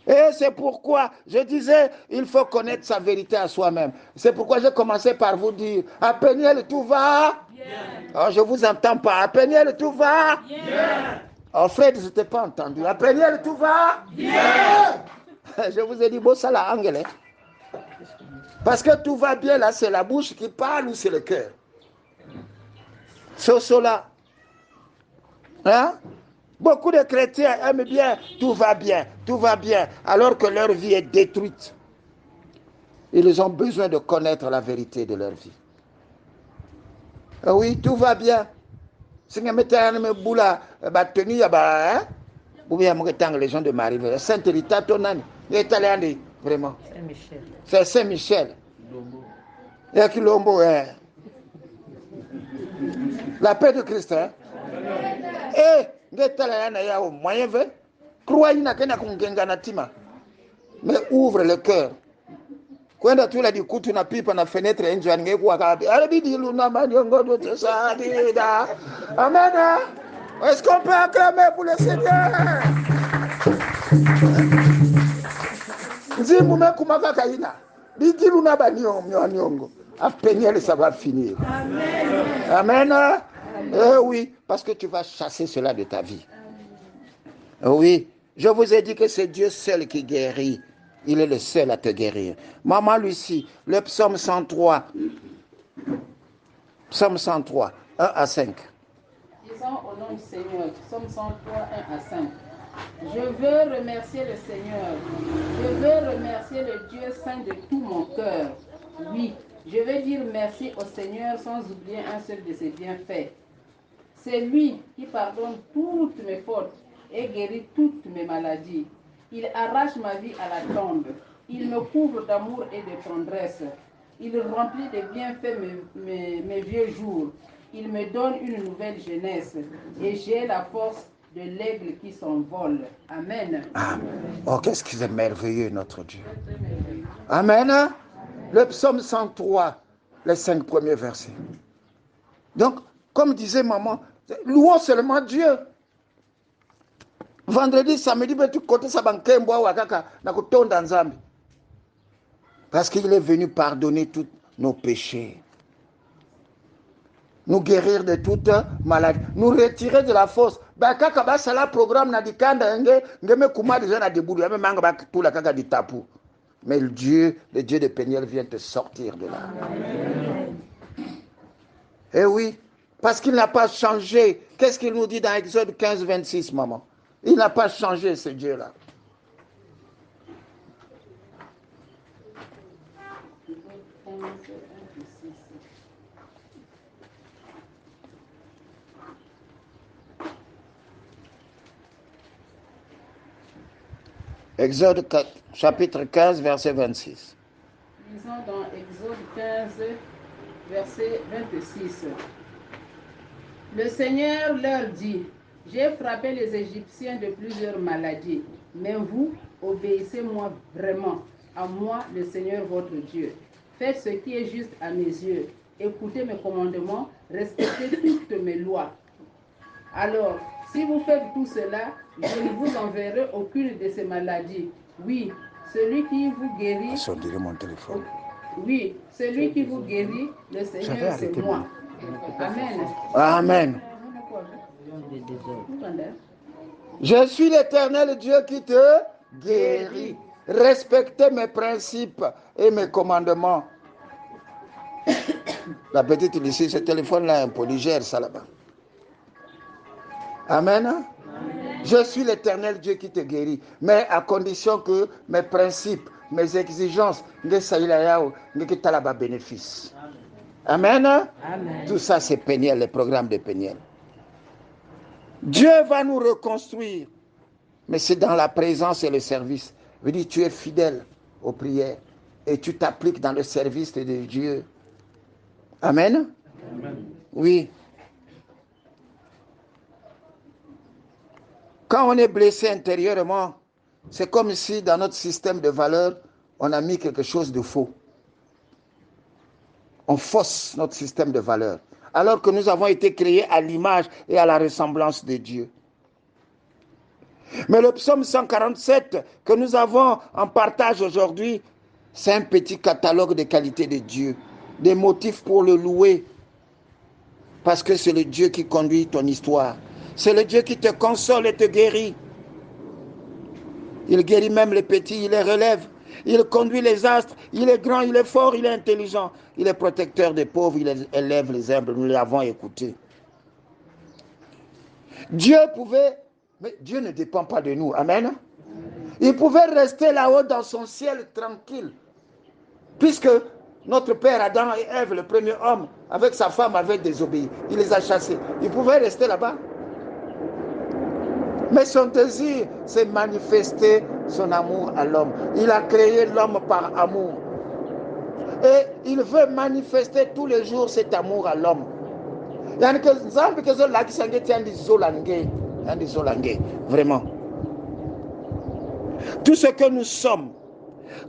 Et c'est pourquoi je disais, il faut connaître sa vérité à soi-même. C'est pourquoi j'ai commencé par vous dire, à Péniel, tout va? Oh, je ne vous entends pas. À Péniel, tout va? Oh, Fred, je ne t'ai pas entendu. À Péniel, tout va? Je vous ai dit, bon, ça la anglais. Parce que tout va bien, là, c'est la bouche qui parle ou c'est le cœur? Cela. Hein? Beaucoup de chrétiens aiment bien, tout va bien, alors que leur vie est détruite. Ils ont besoin de connaître la vérité de leur vie. Oui, tout va bien. Si vous mettez un boula, les gens de Marie, Saint-Rita, vraiment. Saint-Michel. C'est Saint-Michel. Et Kilombo, la paix de Christ. Hein? Et mais ouvre le cœur. Quand tu l'as dit, tu n'as pas na fenêtre, amen. Est-ce qu'on peut acclamer pour le Seigneur? Ça va finir. Amen. Amen. Oui, parce que tu vas chasser cela de ta vie. Oui, je vous ai dit que c'est Dieu seul qui guérit. Il est le seul à te guérir. Maman Lucie, le psaume 103. Psaume 103, 1 à 5. Disons au nom du Seigneur, psaume 103, 1 à 5. Je veux remercier le Seigneur. Je veux remercier le Dieu saint de tout mon cœur. Oui, je veux dire merci au Seigneur sans oublier un seul de ses bienfaits. C'est lui qui pardonne toutes mes fautes et guérit toutes mes maladies. Il arrache ma vie à la tombe. Il me couvre d'amour et de tendresse. Il remplit de bienfaits mes vieux jours. Il me donne une nouvelle jeunesse. Et j'ai la force de l'aigle qui s'envole. Amen. Amen. Oh, qu'est-ce qu'il est merveilleux, notre Dieu. Amen. Le psaume 103, les 5 premiers versets. Donc, comme disait maman, louons seulement Dieu. Vendredi, samedi, tu côté ça parce qu'il est venu pardonner tous nos péchés, nous guérir de toute maladie, nous retirer de la fosse. Mais le Dieu de Péniel vient te sortir de là. Eh oui, parce qu'il n'a pas changé. Qu'est-ce qu'il nous dit dans Exode 15, 26, maman? Il n'a pas changé, ce Dieu-là. Exode 4, chapitre 15, verset 26. Lisons dans Exode 15, verset 26. Le Seigneur leur dit, j'ai frappé les Égyptiens de plusieurs maladies, mais vous, obéissez-moi vraiment, à moi, le Seigneur votre Dieu. Faites ce qui est juste à mes yeux. Écoutez mes commandements, respectez toutes mes lois. Alors, si vous faites tout cela, je ne vous enverrai aucune de ces maladies. Oui, celui qui vous guérit... Mon téléphone. Oui, celui qui vous guérit, le Seigneur, c'est moi. Amen. Amen. Je suis l'Éternel Dieu qui te guérit. Respectez mes principes et mes commandements. La petite ici, ce téléphone-là, un polygère, ça là-bas. Amen. Amen. Je suis l'Éternel Dieu qui te guérit, mais à condition que mes principes, mes exigences, ne soient pas bénéfice. Amen. Amen. Tout ça, c'est Péniel, le programme de Péniel. Dieu va nous reconstruire, mais c'est dans la présence et le service. Je veux dire, tu es fidèle aux prières et tu t'appliques dans le service de Dieu. Amen. Amen. Oui. Quand on est blessé intérieurement, c'est comme si dans notre système de valeurs, on a mis quelque chose de faux. On fausse notre système de valeurs. Alors que nous avons été créés à l'image et à la ressemblance de Dieu. Mais le psaume 147 que nous avons en partage aujourd'hui, c'est un petit catalogue des qualités de Dieu, des motifs pour le louer. Parce que c'est le Dieu qui conduit ton histoire. C'est le Dieu qui te console et te guérit. Il guérit même les petits, il les relève. Il conduit les astres, il est grand, il est fort, il est intelligent. Il est protecteur des pauvres, il élève les humbles. Nous l'avons écouté. Dieu pouvait, mais Dieu ne dépend pas de nous. Amen. Il pouvait rester là-haut dans son ciel tranquille. Puisque notre père Adam et Ève, le premier homme, avec sa femme, avait désobéi. Il les a chassés. Il pouvait rester là-bas. Mais son désir, c'est manifester son amour à l'homme. Il a créé l'homme par amour. Et il veut manifester tous les jours cet amour à l'homme. Vraiment. Tout ce que nous sommes,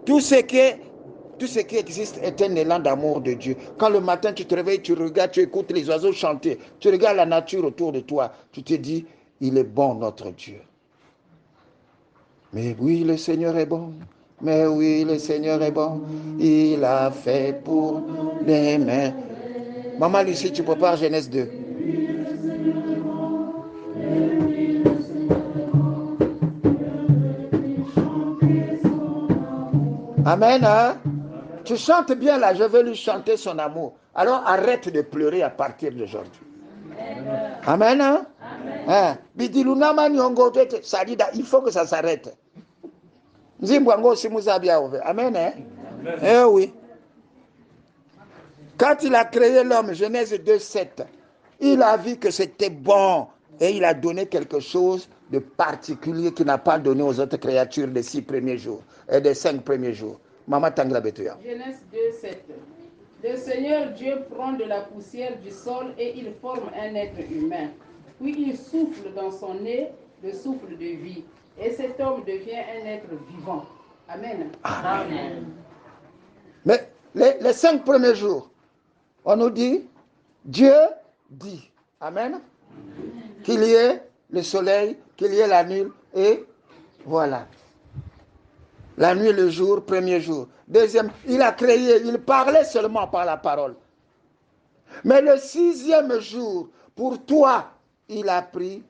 tout ce qui existe est un élan d'amour de Dieu. Quand le matin tu te réveilles, tu regardes, tu écoutes les oiseaux chanter, tu regardes la nature autour de toi, tu te dis, il est bon notre Dieu. Mais oui, le Seigneur est bon. Mais oui, le Seigneur est bon. Il a fait pour nous les mains. Maman Lucie, tu prépares Genèse 2. Amen. Hein? Tu chantes bien là, je vais lui chanter son amour. Alors arrête de pleurer à partir d'aujourd'hui. Amen. Hein? Hein? Il faut que ça s'arrête. Amen. Hein? Eh oui. Quand il a créé l'homme, Genèse 2, 7, il a vu que c'était bon et il a donné quelque chose de particulier qu'il n'a pas donné aux autres créatures des 6 premiers jours et des 5 premiers jours. Maman Tangla Betuya. Genèse 2, 7. Le Seigneur Dieu prend de la poussière du sol et il forme un être humain. Puis il souffle dans son nez le souffle de vie. Et cet homme devient un être vivant. Amen. Amen. Mais les 5 premiers jours, on nous dit, Dieu dit, Amen, qu'il y ait le soleil, qu'il y ait la nuit, et voilà. La nuit, le jour, premier jour. Deuxième, il a créé, il parlait seulement par la parole. Mais le 6e jour, pour toi, il a pris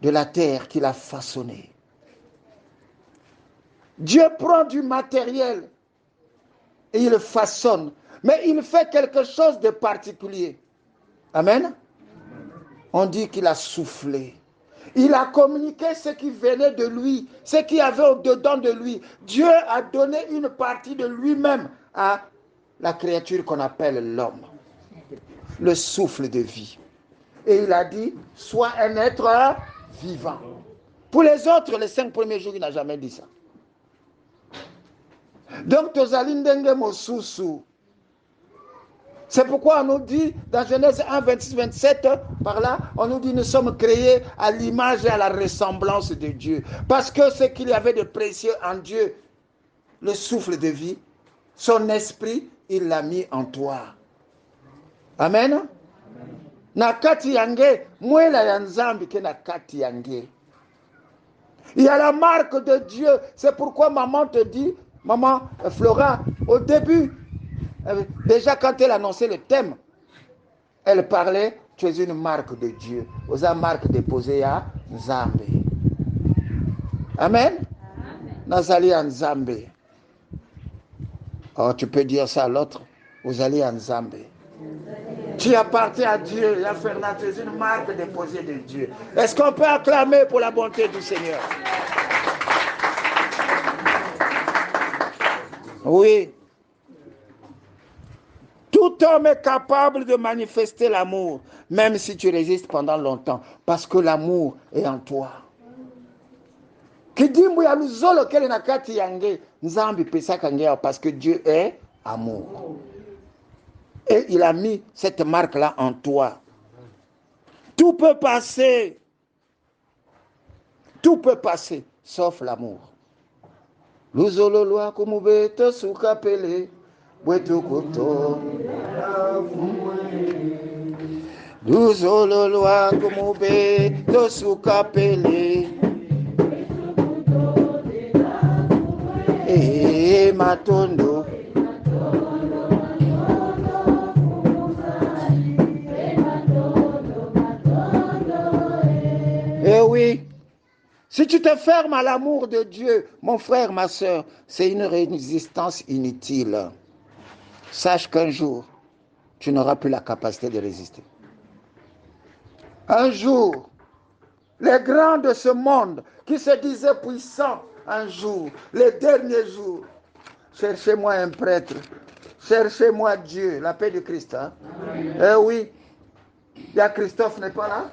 de la terre qu'il a façonnée. Dieu prend du matériel et il le façonne. Mais il fait quelque chose de particulier. Amen. On dit qu'il a soufflé. Il a communiqué ce qui venait de lui, ce qui avait au-dedans de lui. Dieu a donné une partie de lui-même à la créature qu'on appelle l'homme. Le souffle de vie. Et il a dit, sois un être vivant. Pour les autres, les 5 premiers jours, il n'a jamais dit ça. Donc, c'est pourquoi on nous dit, dans Genèse 1, 26, 27, par là, on nous dit, nous sommes créés à l'image et à la ressemblance de Dieu. Parce que ce qu'il y avait de précieux en Dieu, le souffle de vie, son esprit, il l'a mis en toi. Amen. Nakati yange, mwela ya nzambi ke nakati yange. Il y a la marque de Dieu. C'est pourquoi maman te dit, maman Flora, au début, déjà quand elle annonçait le thème, elle parlait, tu es une marque de Dieu. Vous avez marque déposée à Nzambe. Amen. Nazali à Nzambe. Oh, tu peux dire ça à l'autre. Vous allez à Nzambe. Tu appartiens à Dieu. La Fernand, tu es une marque déposée de Dieu. Est-ce qu'on peut acclamer pour la bonté du Seigneur? Oui. Tout homme est capable de manifester l'amour, même si tu résistes pendant longtemps, parce que l'amour est en toi. Parce que Dieu est amour. Et il a mis cette marque-là en toi. Tout peut passer. Tout peut passer, sauf l'amour. Luzololoa kumubeta sukapele. Bwetukuto. Luzololoa kumubeta sukapele. Matondo. Eh oui, si tu te fermes à l'amour de Dieu, mon frère, ma soeur, c'est une résistance inutile. Sache qu'un jour, tu n'auras plus la capacité de résister. Un jour, les grands de ce monde qui se disaient puissants, un jour, les derniers jours, cherchez-moi un prêtre, cherchez-moi Dieu, la paix de Christ. Hein? Eh oui, il y a Christophe, n'est pas là?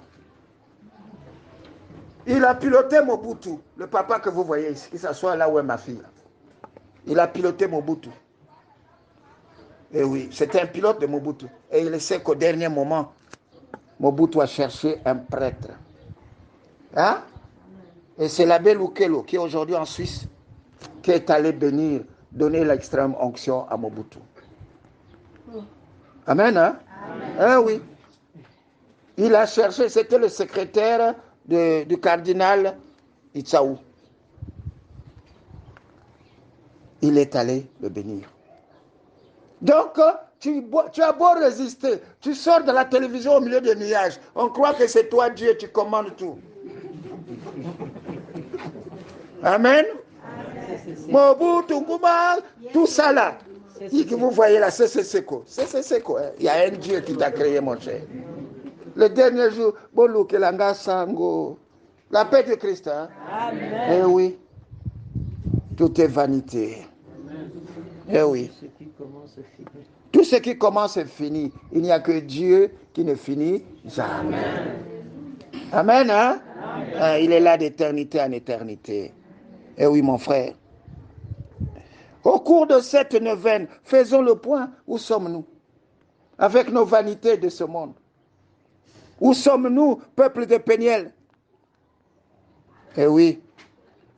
Il a piloté Mobutu, le papa que vous voyez ici, qui s'assoit là où est ma fille. Il a piloté Mobutu. Et oui, c'était un pilote de Mobutu. Et il sait qu'au dernier moment, Mobutu a cherché un prêtre. Hein? Et c'est l'abbé Lukelo, qui est aujourd'hui en Suisse, qui est allé bénir, donner l'extrême onction à Mobutu. Amen, hein? Amen. Eh oui. Il a cherché, c'était le secrétaire du cardinal Itsaou. Il est allé le bénir. Donc, tu as beau résister, tu sors de la télévision au milieu des nuages, on croit que c'est toi Dieu, tu commandes tout. Amen. Mobutu, tout ça là, que vous voyez là, c'est Seko. Il y a un Dieu qui t'a créé, mon cher. Le dernier jour, la paix de Christ. Hein? Amen. Eh oui, tout est vanité. Eh oui. Tout ce qui commence est fini. Il n'y a que Dieu qui ne finit jamais. Amen. Hein? Amen. Il est là d'éternité en éternité. Eh oui, mon frère. Au cours de cette neuvaine, faisons le point. Où sommes-nous? Avec nos vanités de ce monde. Où sommes-nous, peuple de Péniel? Eh oui,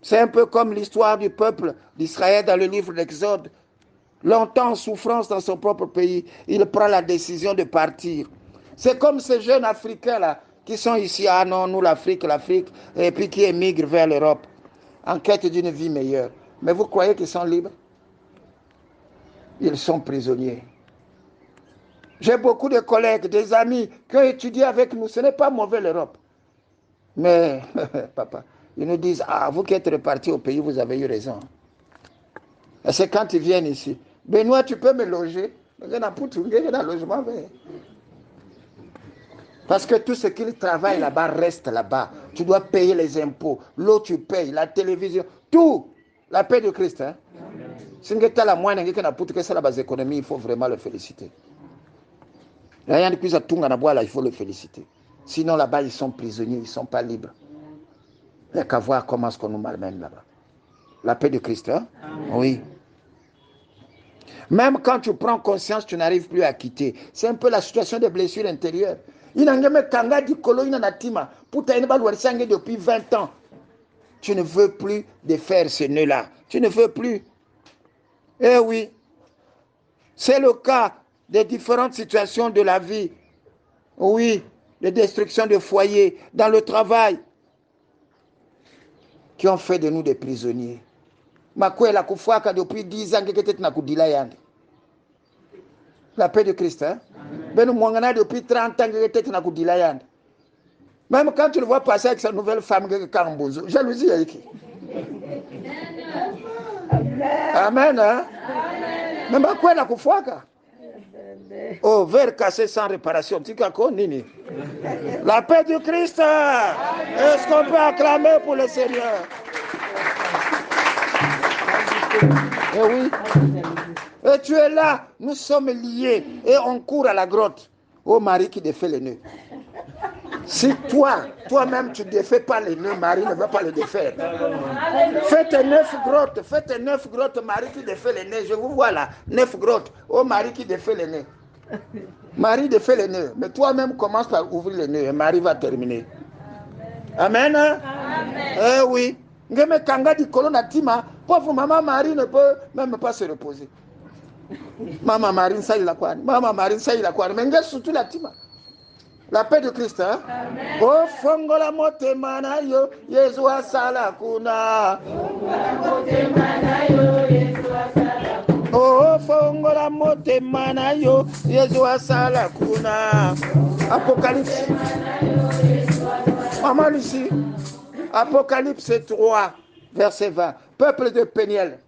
c'est un peu comme l'histoire du peuple d'Israël dans le livre d'Exode. Longtemps en souffrance dans son propre pays, il prend la décision de partir. C'est comme ces jeunes Africains-là qui sont ici, ah non, nous l'Afrique, et puis qui émigrent vers l'Europe en quête d'une vie meilleure. Mais vous croyez qu'ils sont libres? Ils sont prisonniers. J'ai beaucoup de collègues, des amis qui ont étudié avec nous. Ce n'est pas mauvais l'Europe. Mais, papa, ils nous disent, ah, vous qui êtes repartis au pays, vous avez eu raison. Et c'est quand ils viennent ici. Benoît, tu peux me loger? Logement. Parce que tout ce qu'ils travaillent là-bas reste là-bas. Tu dois payer les impôts. L'eau, tu payes. La télévision. Tout. La paix de Christ. Hein? Si tu as la moindre que c'est la base économie, il faut vraiment le féliciter. Rien de plus à tout, il faut le féliciter. Sinon, là-bas, ils sont prisonniers, ils ne sont pas libres. Il n'y a qu'à voir comment est-ce qu'on nous malmène là-bas. La paix de Christ, hein? Oui. Même quand tu prends conscience, tu n'arrives plus à quitter. C'est un peu la situation des blessures intérieures. Il n'a jamais kanga di kolo ina natima. Putain, il va depuis 20 ans. Tu ne veux plus défaire ce nœud-là. Tu ne veux plus. Eh oui. C'est le cas des différentes situations de la vie. Oui. Les destructions de foyers, dans le travail, qui ont fait de nous des prisonniers. Makwela kufwaka depuis 10 ans que tu na kudila yande. La paix de Christ, hein? Ben mwangana depuis 30 ans que tu na kudila yande. Même quand tu le vois passer avec sa nouvelle femme que Kambozo, jalousie avec. Amen, hein? Mais makwela kufwaka. Oh, verre cassé sans réparation. Nini. La paix du Christ. Est-ce qu'on peut acclamer pour le Seigneur? Eh oui. Et tu es là, nous sommes liés et on court à la grotte. Oh Marie qui défait les nœuds. Si toi-même tu ne défais pas les nœuds, Marie ne va pas les défaire. Faites 9 grottes, Marie qui défait les nœuds. Je vous vois là, 9 grottes. Oh Marie qui défait les nœuds. Marie défait les nœuds. Mais toi-même commence par ouvrir les nœuds et Marie va terminer. Amen. Amen. Eh oui. Ngeme kanga di kolona tima, pauvre maman Marie ne peut même pas se reposer. Maman Marie ça il a quoi? Maman Marie ça il a quoi? Mais surtout la tima. La paix de Christ, hein? Amen. Oh fongola motema na yo, Yesu asala kuna. Oh fongola motema na yo, Yesu asala kuna. Apocalypse. Maman Lucie. Apocalypse 3, verset 20. Peuple de Péniel,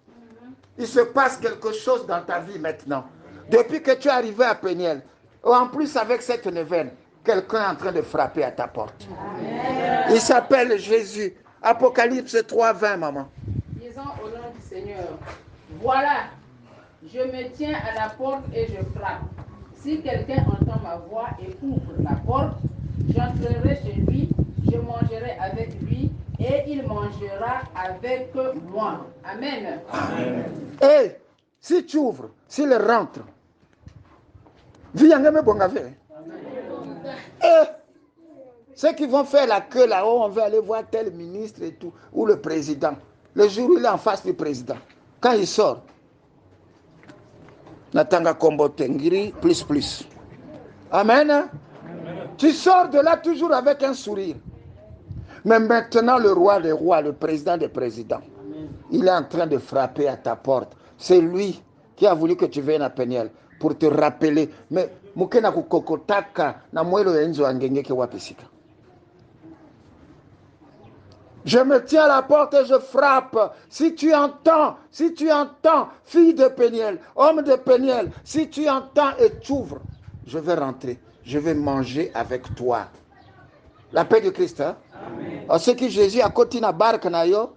il se passe quelque chose dans ta vie maintenant. Depuis que tu es arrivé à Péniel, en plus avec cette neuvaine, quelqu'un est en train de frapper à ta porte. Amen. Il s'appelle Jésus. Apocalypse 3, 20, maman. Disons au nom du Seigneur, voilà, je me tiens à la porte et je frappe. Si quelqu'un entend ma voix et ouvre la porte, j'entrerai chez lui, je mangerai avec lui et il mangera avec moi. Amen. Amen. Et si tu ouvres, s'il rentre, viens me bongaver. Et ceux qui vont faire la queue là-haut, on veut aller voir tel ministre et tout, ou le président. Le jour où il est en face du président, quand il sort, Natanga Kombo Tengiri, plus. Amen. Amen. Tu sors de là toujours avec un sourire. Mais maintenant, le roi des rois, le président des présidents, il est en train de frapper à ta porte. C'est lui qui a voulu que tu viennes à Péniel pour te rappeler. Mais mukena kukokotaka na mwelo enzo angenge ke wapisika. Je me tiens à la porte et je frappe. Si tu entends, fille de Péniel, homme de Péniel, si tu entends et tu ouvres, je vais rentrer. Je vais manger avec toi. La paix de Christ, hein? Amen. Ce qui Jésus a côté na barque na yo,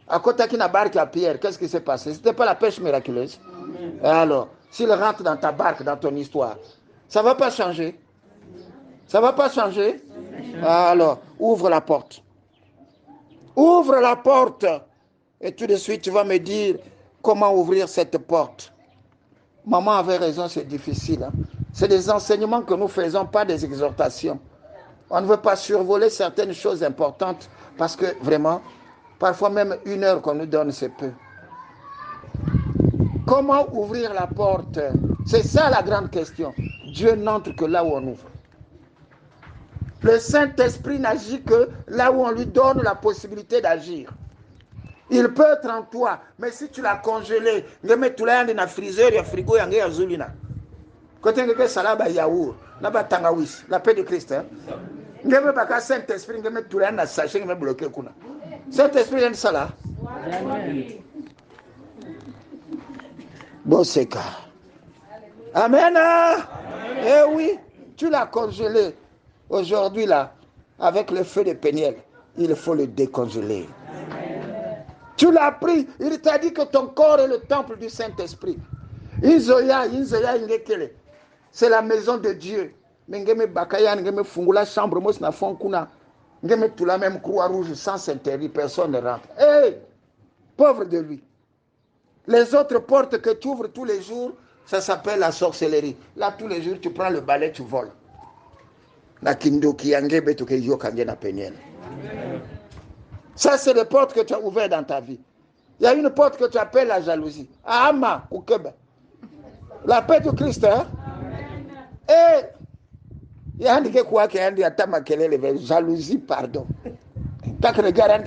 à côté qui na barque à Pierre, qu'est-ce qui s'est passé? C'était pas la pêche miraculeuse. Amen. Alors, s'il rentre dans ta barque, dans ton histoire, ça va pas changer. Ça va pas changer. Alors, ouvre la porte. Ouvre la porte. Et tout de suite, tu vas me dire, Comment ouvrir cette porte? Maman avait raison, c'est difficile. Hein? C'est des enseignements que nous faisons, pas des exhortations. On ne veut pas survoler certaines choses importantes parce que vraiment, parfois même 1 heure qu'on nous donne, c'est peu. Comment ouvrir la porte? C'est ça la grande question. Dieu n'entre que là où on ouvre. Le Saint-Esprit n'agit que là où on lui donne la possibilité d'agir. Il peut être en toi, mais si tu l'as congelé, tu mets tout là dans la frigidaire, il y a frigo, il y a zulina. Quand tu as salaba yaourt, na ba tangawis, la paix de Christ. Tu mets pas le Saint-Esprit, tu mets tout là dans la sachet, tu mets bloqué kuna. Saint-Esprit est ça là. Bon c'est cas. Amen. Eh oui, tu l'as congelé. Aujourd'hui là, avec le feu de Péniel, il faut le décongeler. Tu l'as pris, il t'a dit que ton corps est le temple du Saint-Esprit. C'est la maison de Dieu. Mais la chambre, tout la même croix rouge sans s'interdire, personne ne rentre. Hey, pauvre de lui. Les autres portes que tu ouvres tous les jours, ça s'appelle la sorcellerie. Là, tous les jours, tu prends le balai, tu voles. Ça, c'est les portes que tu as ouvertes dans ta vie. Il y a une porte que tu appelles la jalousie. Ama, Koukebe. La paix de Christ, hein? Et il y a un qui a dit à ta jalousie, pardon. Quand tu regardes,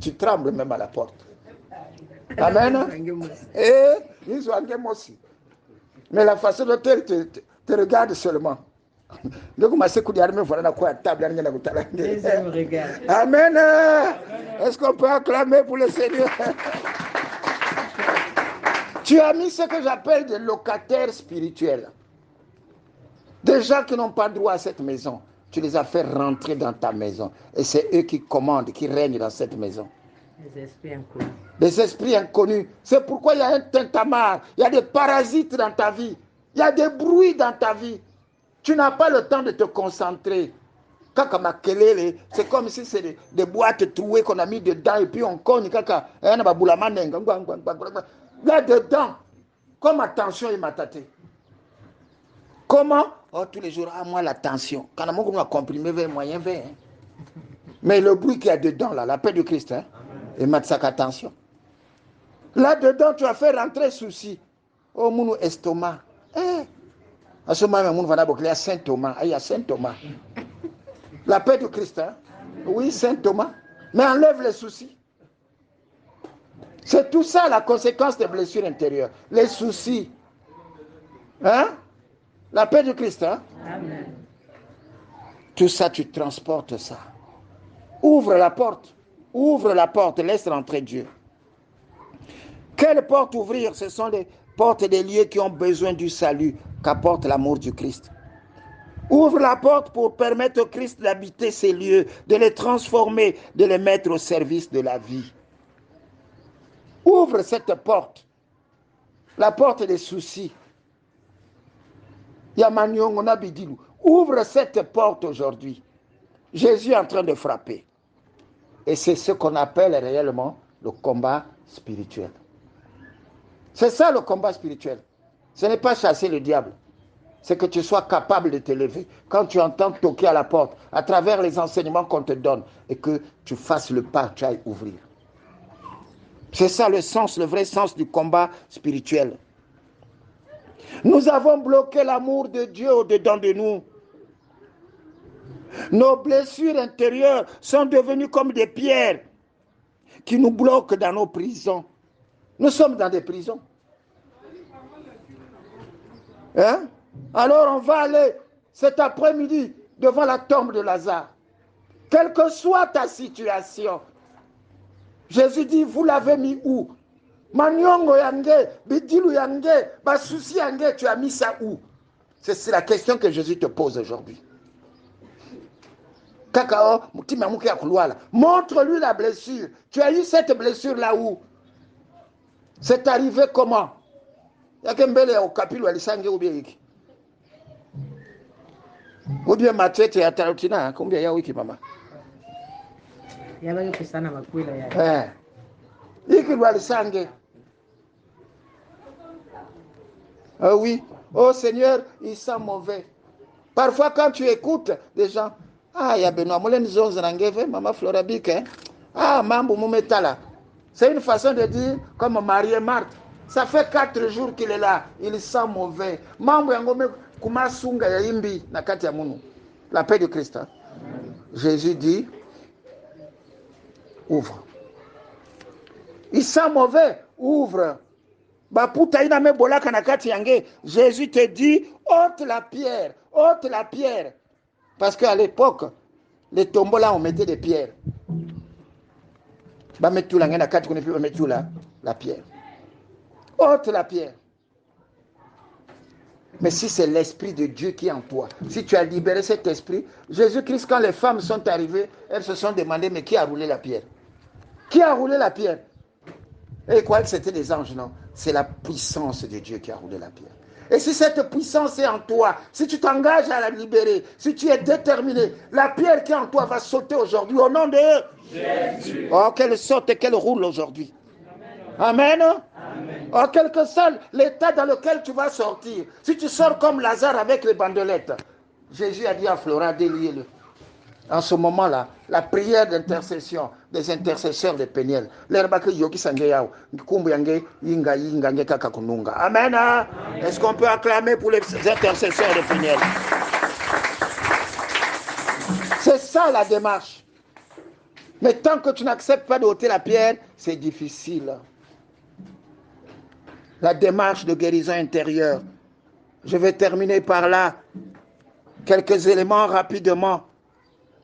tu trembles même à la porte. Amen. Et ils ont aussi. Mais la façon dont elle te regarde seulement. Amen. Est-ce qu'on peut acclamer pour le Seigneur? Tu as mis ce que j'appelle des locataires spirituels. Des gens qui n'ont pas droit à cette maison. Tu les as fait rentrer dans ta maison. Et c'est eux qui commandent, qui règnent dans cette maison. Des esprits inconnus. Des esprits inconnus. C'est pourquoi il y a un tintamarre. Il y a des parasites dans ta vie. Il y a des bruits dans ta vie. Tu n'as pas le temps de te concentrer. C'est comme si c'est des boîtes trouées qu'on a mis dedans et puis on cogne. Là-dedans, comme attention est mataté. Comment? Oh, tous les jours, moi la tension. Quand on a comprimé vers moyen vers. Mais le bruit qu'il y a dedans, là, la paix de Christ, hein, et matsak attention. Là-dedans, tu as fait rentrer souci. Oh, mon estomac. À ce moment, il y a Saint Thomas. Il y a Saint Thomas. La paix de Christ, hein? Oui, Saint Thomas. Mais enlève les soucis. C'est tout ça la conséquence des blessures intérieures. Les soucis. Hein? La paix de Christ, hein? Amen. Tout ça, tu transportes ça. Ouvre la porte. Ouvre la porte. Laisse rentrer Dieu. Quelle porte ouvrir? Ce sont les portes des lieux qui ont besoin du salut qu'apporte l'amour du Christ. Ouvre la porte pour permettre au Christ d'habiter ces lieux, de les transformer, de les mettre au service de la vie. Ouvre cette porte. La porte des soucis. Ouvre cette porte aujourd'hui. Jésus est en train de frapper. Et c'est ce qu'on appelle réellement le combat spirituel. C'est ça le combat spirituel. Ce n'est pas chasser le diable. C'est que tu sois capable de te lever. Quand tu entends toquer à la porte, à travers les enseignements qu'on te donne, et que tu fasses le pas, tu ailles ouvrir. C'est ça le sens, le vrai sens du combat spirituel. Nous avons bloqué l'amour de Dieu au-dedans de nous. Nos blessures intérieures sont devenues comme des pierres qui nous bloquent dans nos prisons. Nous sommes dans des prisons. Hein? Alors on va aller cet après-midi devant la tombe de Lazare. Quelle que soit ta situation, Jésus dit, vous l'avez mis où? Manyongo yange, bidilu yange, basusi yange, tu as mis ça où? C'est la question que Jésus te pose aujourd'hui. Kakao, montre-lui la blessure. Tu as eu cette blessure là où? C'est arrivé comment? Yakembele au kapilo alisange ubieki. Ubie matete ya tarutina, kumbia ya wiki mama. Yaba yuko sana makwila ya. Ike doit le sangue. Ah oui. Oh Seigneur, il sent mauvais. Parfois, quand tu écoutes des gens, ah, il y a Benoît Moulin Zonz Nangeve, Maman Florabik, hein? Ah, Mambo Moumetala. C'est une façon de dire comme Marie et Marthe. Ça fait 4 jours qu'il est là. Il sent mauvais. Mambo Yangome Kumasunga Yaimbi Nakati Amunu. La paix de Christ. Hein? Jésus dit, ouvre. Il sent mauvais, ouvre. Jésus te dit, ôte la pierre, ôte la pierre. Parce qu'à l'époque, les tombeaux là, on mettait des pierres. La pierre. Ôte la pierre. Mais si c'est l'Esprit de Dieu qui est en toi, si tu as libéré cet esprit, Jésus-Christ, quand les femmes sont arrivées, elles se sont demandé, mais qui a roulé la pierre? Qui a roulé la pierre? Et quoi que c'était des anges, non? C'est la puissance de Dieu qui a roulé la pierre. Et si cette puissance est en toi, si tu t'engages à la libérer, si tu es déterminé, la pierre qui est en toi va sauter aujourd'hui au nom de Jésus. Oh, qu'elle saute et qu'elle roule aujourd'hui. Amen. Amen. En quelque sorte, l'état dans lequel tu vas sortir, si tu sors comme Lazare avec les bandelettes, Jésus a dit à Flora, déliez-le. En ce moment-là, la prière d'intercession des intercesseurs de Péniel. Amen. Est-ce qu'on peut acclamer pour les intercesseurs de Péniel? C'est ça la démarche. Mais tant que tu n'acceptes pas d'ôter la pierre, c'est difficile. La démarche de guérison intérieure. Je vais terminer par là. Quelques éléments rapidement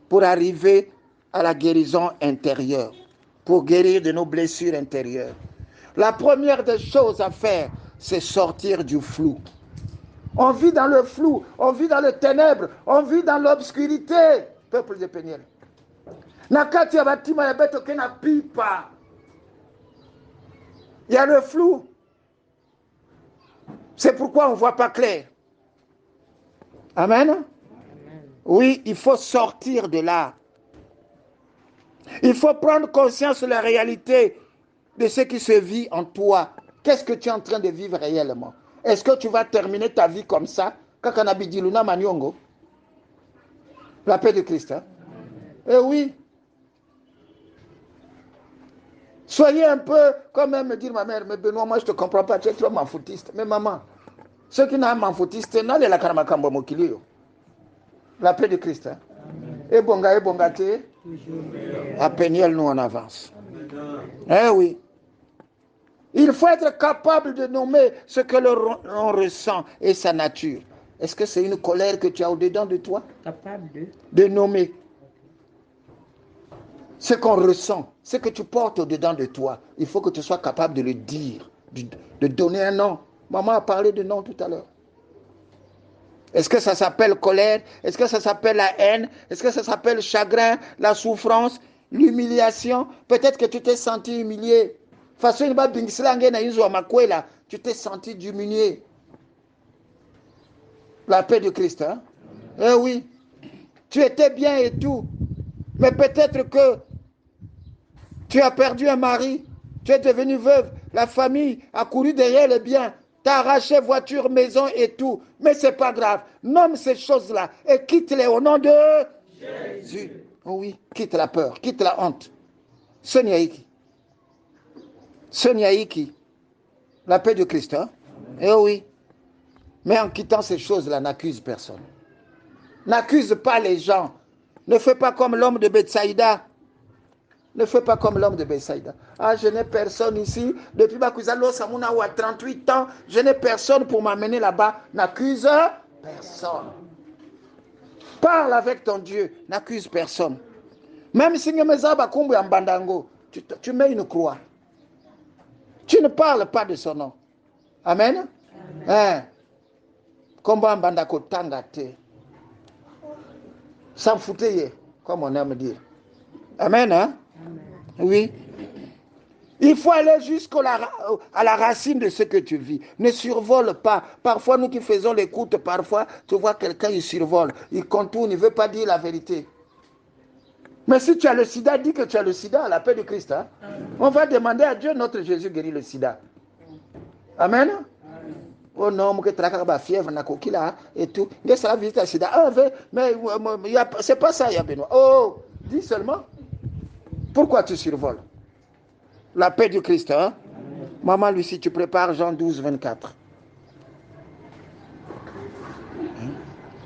pour arriver à la guérison intérieure, pour guérir de nos blessures intérieures. La première des choses à faire, c'est sortir du flou. On vit dans le flou, on vit dans les ténèbres, on vit dans l'obscurité. Peuple de Péniel. Nakati ya batima ya beto kena pipa. Il y a le flou. C'est pourquoi on ne voit pas clair. Amen. Oui, il faut sortir de là. Il faut prendre conscience de la réalité de ce qui se vit en toi. Qu'est-ce que tu es en train de vivre réellement? Est-ce que tu vas terminer ta vie comme ça? Kakanabidiluna Manyongo. La paix de Christ. Hein? Eh oui. Soyez un peu, comme même me dire ma mère, mais Benoît, moi je ne te comprends pas, tu es trop manfoutiste. Mais maman, ceux qui n'ont manfoutiste, n'allez la karamakambo mokilio. La paix de Christ. Hein? Et bongate, à Péniel, nous on avance. Eh oui. Il faut être capable de nommer ce que l'on ressent et sa nature. Est-ce que c'est une colère que tu as au-dedans de toi? Capable de nommer ce qu'on ressent, ce que tu portes au-dedans de toi. Il faut que tu sois capable de le dire, de donner un nom. Maman a parlé de nom tout à l'heure. Est-ce que ça s'appelle colère? Est-ce que ça s'appelle la haine? Est-ce que ça s'appelle chagrin, la souffrance, l'humiliation? Peut-être que tu t'es senti humilié. Tu t'es senti diminué. La paix de Christ, hein? Eh oui. Tu étais bien et tout. Mais peut-être que tu as perdu un mari. Tu es devenu veuve. La famille a couru derrière les biens. T'as arraché voiture, maison et tout. Mais c'est pas grave. Nomme ces choses-là et quitte-les au nom de Jésus. Oh oui, quitte la peur, quitte la honte. Sonyaiki. Sonyaiki. La paix de Christ, hein? Eh oui. Mais en quittant ces choses-là, n'accuse personne. N'accuse pas les gens. Ne fais pas comme l'homme de Bethsaïda. Ne fais pas comme l'homme de Bethsaïda. Ah, je n'ai personne ici. Depuis Bakuzalo Samuna à 38 ans, je n'ai personne pour m'amener là-bas. N'accuse personne. Parle avec ton Dieu. N'accuse personne. Même si tu mets une croix. Tu ne parles pas de son nom. Amen. Hein? Combat Mbandako Tangate. Sans foutre, comme on aime dire. Amen, hein? Amen. Oui. Il faut aller jusqu'à la racine de ce que tu vis. Ne survole pas. Parfois, nous qui faisons l'écoute, parfois, tu vois quelqu'un, il survole. Il contourne, il ne veut pas dire la vérité. Mais si tu as le sida, dis que tu as le sida, la paix de Christ. Hein? On va demander à Dieu, notre Jésus guérit le sida. Amen. Oh non, je suis la fièvre, et tout. Qu'est-ce que ça visite le sida? Ah, mais c'est pas ça, Benoît. Oh, dis seulement. Pourquoi tu survoles? La paix du Christ. Hein? Maman Lucie, tu prépares Jean 12, 24.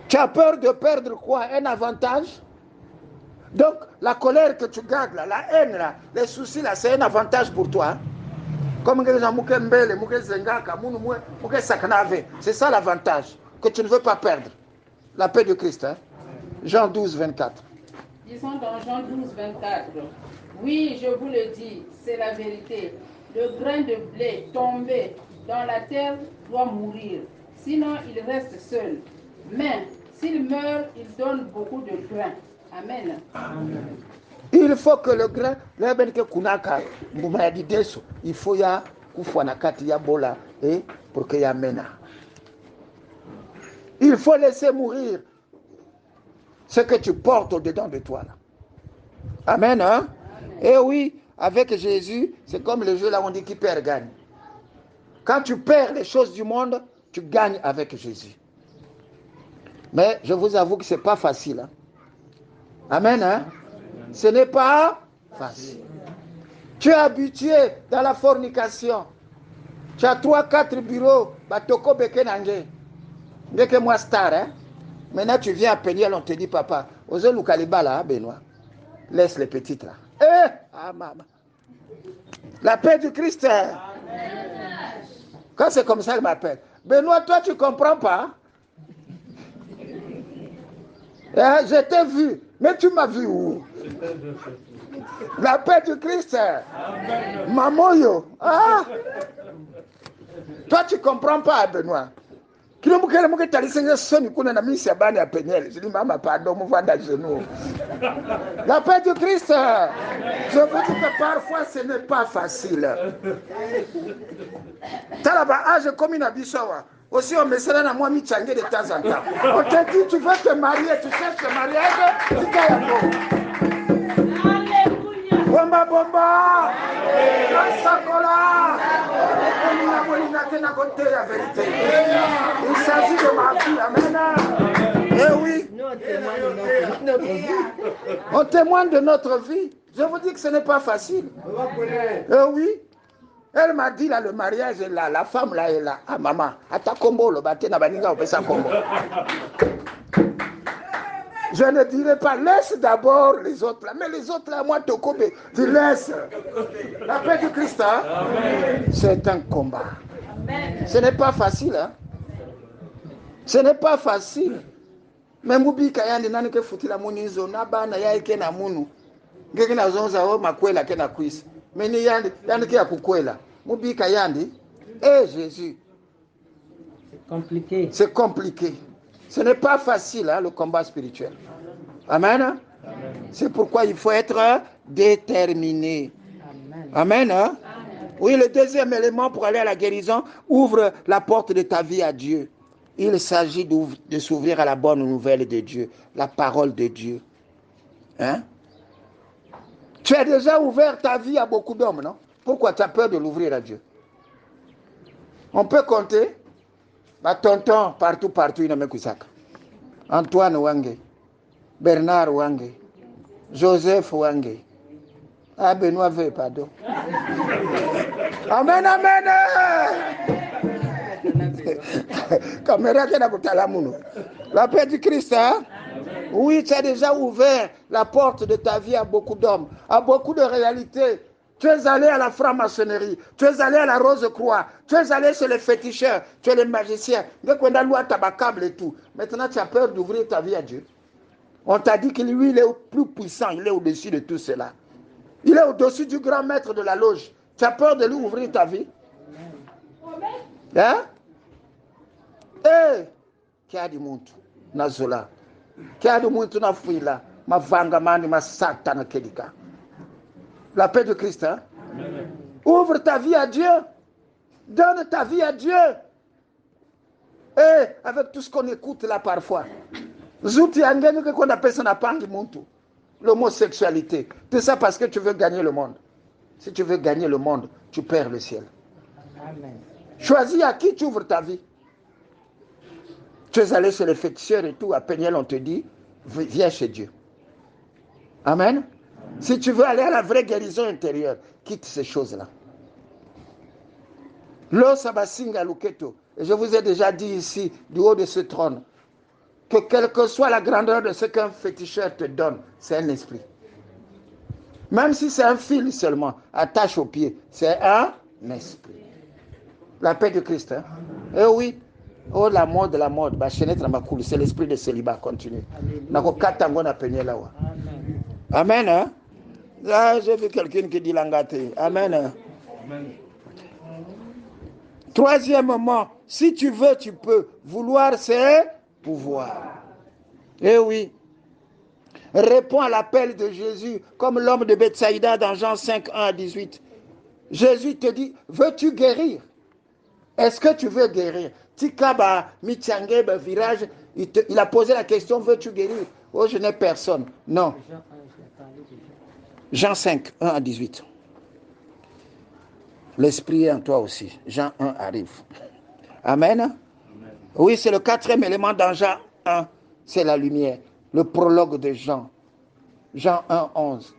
Tu as peur de perdre quoi? Un avantage? Donc, la colère que tu gardes, là, la haine, là, les soucis, là, c'est un avantage pour toi. Hein? Comme c'est ça l'avantage que tu ne veux pas perdre. La paix de Christ. Hein? Jean 12, 24. Disons dans Jean 12, 24. Oui, je vous le dis, c'est la vérité. Le grain de blé tombé dans la terre doit mourir. Sinon, il reste seul. Mais s'il meurt, il donne beaucoup de grain. Amen. Il faut que le grain, il faut ya bola pour que ya mena. Il faut laisser mourir ce que tu portes au-dedans de toi. Là. Amen. Hein? Et oui, avec Jésus, c'est comme le jeu là, on dit qui perd gagne. Quand tu perds les choses du monde, tu gagnes avec Jésus. Mais je vous avoue que ce n'est pas facile. Hein? Amen. Hein? Ce n'est pas facile. Tu es habitué dans la fornication. Tu as 3-4 bureaux. Batoko beke nange. Beke moi star. Hein? Maintenant tu viens à Péniel, on te dit papa. Ose Loukaliba là, Benoît. Laisse les petites là. Ah maman. La paix du Christ. Amen. Quand c'est comme ça, il m'appelle. Benoît, toi tu comprends pas. Je t'ai vu. Mais tu m'as vu où? La paix du Christ. Amen. Mamoyo. Ah. Toi, tu ne comprends pas, Benoît. Je dis, maman, pardon, me vois dans le genou. La paix du Christ. Je vous dis que parfois, ce n'est pas facile. Talaba, je comme une abisowa. Aussi, on me sera dans moi, de temps en temps. On te dit, tu veux te marier, tu cherches le mariage, tu t'as Alléluia. Bomba, bomba. Sakola. Il s'agit de ma vie, amen. Eh oui. On témoigne de notre vie. Je vous dis que ce n'est pas facile. Eh oui. Elle m'a dit là, le mariage est là, la femme là est là. Ah maman, à ta combo, le bâté n'a pas dit ça combo. Je ne dirai pas, laisse d'abord les autres là. Mais les autres là, moi, Tokobe, tu laisses. La paix du Christ, hein? C'est un combat. Amen. Ce n'est pas facile, hein? Ce n'est pas facile. Mais Moubi Kayandi, nani ke futi la munizo, nabana ya ike na munu. Ngeke na zonza o makwela ke na kwisi. Mais ni yandi ke ya kukwela. Moubi Kayandi, Jésus. C'est compliqué. C'est compliqué. Ce n'est pas facile, hein, le combat spirituel. Amen. Amen. C'est pourquoi il faut être déterminé. Amen. Amen, hein? Amen. Oui, le deuxième élément pour aller à la guérison, ouvre la porte de ta vie à Dieu. Il s'agit de s'ouvrir à la bonne nouvelle de Dieu, la parole de Dieu. Hein? Tu as déjà ouvert ta vie à beaucoup d'hommes, non? Pourquoi tu as peur de l'ouvrir à Dieu? On peut compter. Tonton, partout, il n'a Antoine Wange, Bernard Wange, Joseph Wange. Ah, Benoît veut, pardon. Amen, amen. Caméra qui n'a pas la mouno. La paix du Christ, hein? Oui, tu as déjà ouvert la porte de ta vie à beaucoup d'hommes, à beaucoup de réalités. Tu es allé à la franc-maçonnerie, tu es allé à la Rose-Croix, tu es allé chez les féticheurs, tu es les magiciens, et tout. Maintenant, tu as peur d'ouvrir ta vie à Dieu. On t'a dit que lui, il est plus puissant, il est au-dessus de tout cela. Il est au-dessus du grand maître de la loge. Tu as peur de lui ouvrir ta vie? Hein? Qui a dit muntu nazola? Qui a dit muntu na fuila? Ma vangamani ma satana kedika. La paix de Christ, hein? Amen. Ouvre ta vie à Dieu. Donne ta vie à Dieu. Avec tout ce qu'on écoute là parfois. Zouti angeni que qu'on appelle ça na pangi muntu. l'homosexualité. Tout ça parce que tu veux gagner le monde. Si tu veux gagner le monde, tu perds le ciel. Amen. Choisis à qui tu ouvres ta vie. Tu es allé chez les féticheurs et tout, à Péniel, on te dit, viens chez Dieu. Amen. Si tu veux aller à la vraie guérison intérieure, quitte ces choses-là. Lo sabasinga luketo. Et je vous ai déjà dit ici, du haut de ce trône, que quelle que soit la grandeur de ce qu'un féticheur te donne, c'est un esprit. Même si c'est un fil seulement, attache au pied, c'est un esprit. La paix de Christ. Hein? Eh oui. Oh, la mode, bah, c'est l'esprit de célibat. Continue. Amen. Hein? Là, j'ai vu quelqu'un qui dit l'angaté. Amen. Hein? Amen. Troisièmement, si tu veux, tu peux. Vouloir, c'est pouvoir. Eh oui. Réponds à l'appel de Jésus, comme l'homme de Bethsaïda dans Jean 5, 1 à 18. Jésus te dit, veux-tu guérir? Est-ce que tu veux guérir? Tikaba, Mitiangé, virage, il a posé la question, veux-tu guérir? Oh, je n'ai personne. Non. Jean 5, 1 à 18. L'esprit est en toi aussi. Jean 1 arrive. Amen. Amen. Oui, c'est le quatrième élément dans Jean 1. C'est la lumière. Le prologue de Jean. Jean 1, 11.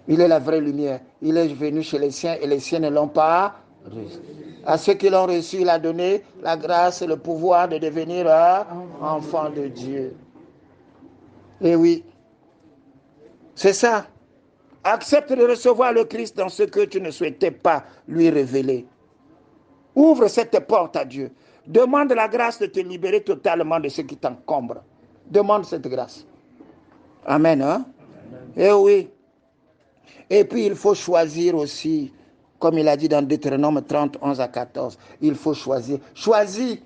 Il est la vraie lumière. Il est venu chez les siens et les siens ne l'ont pas reçu. À ceux qui l'ont reçu, il a donné la grâce et le pouvoir de devenir enfant de Dieu. Et oui, c'est ça. Accepte de recevoir le Christ dans ce que tu ne souhaitais pas lui révéler. Ouvre cette porte à Dieu. Demande la grâce de te libérer totalement de ce qui t'encombre. Demande cette grâce. Amen. Hein? Et oui. Et puis il faut choisir aussi, comme il a dit dans Deutéronome 30, 11 à 14, il faut choisir. Choisis.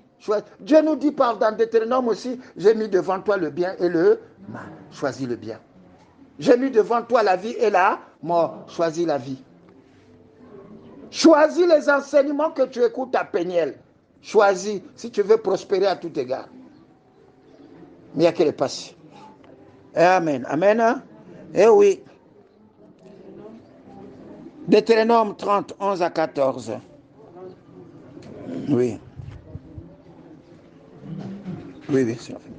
Dieu nous dit dans Deutéronome aussi, j'ai mis devant toi le bien et le mal. Choisis le bien. J'ai mis devant toi la vie et la mort. Choisis la vie. Choisis les enseignements que tu écoutes à Péniel. Choisis si tu veux prospérer à tout égard. Mais il y a que les passions. Amen. Amen. Hein? Eh oui. Deutéronome 30, 11 à 14. Oui. Oui, c'est la fin.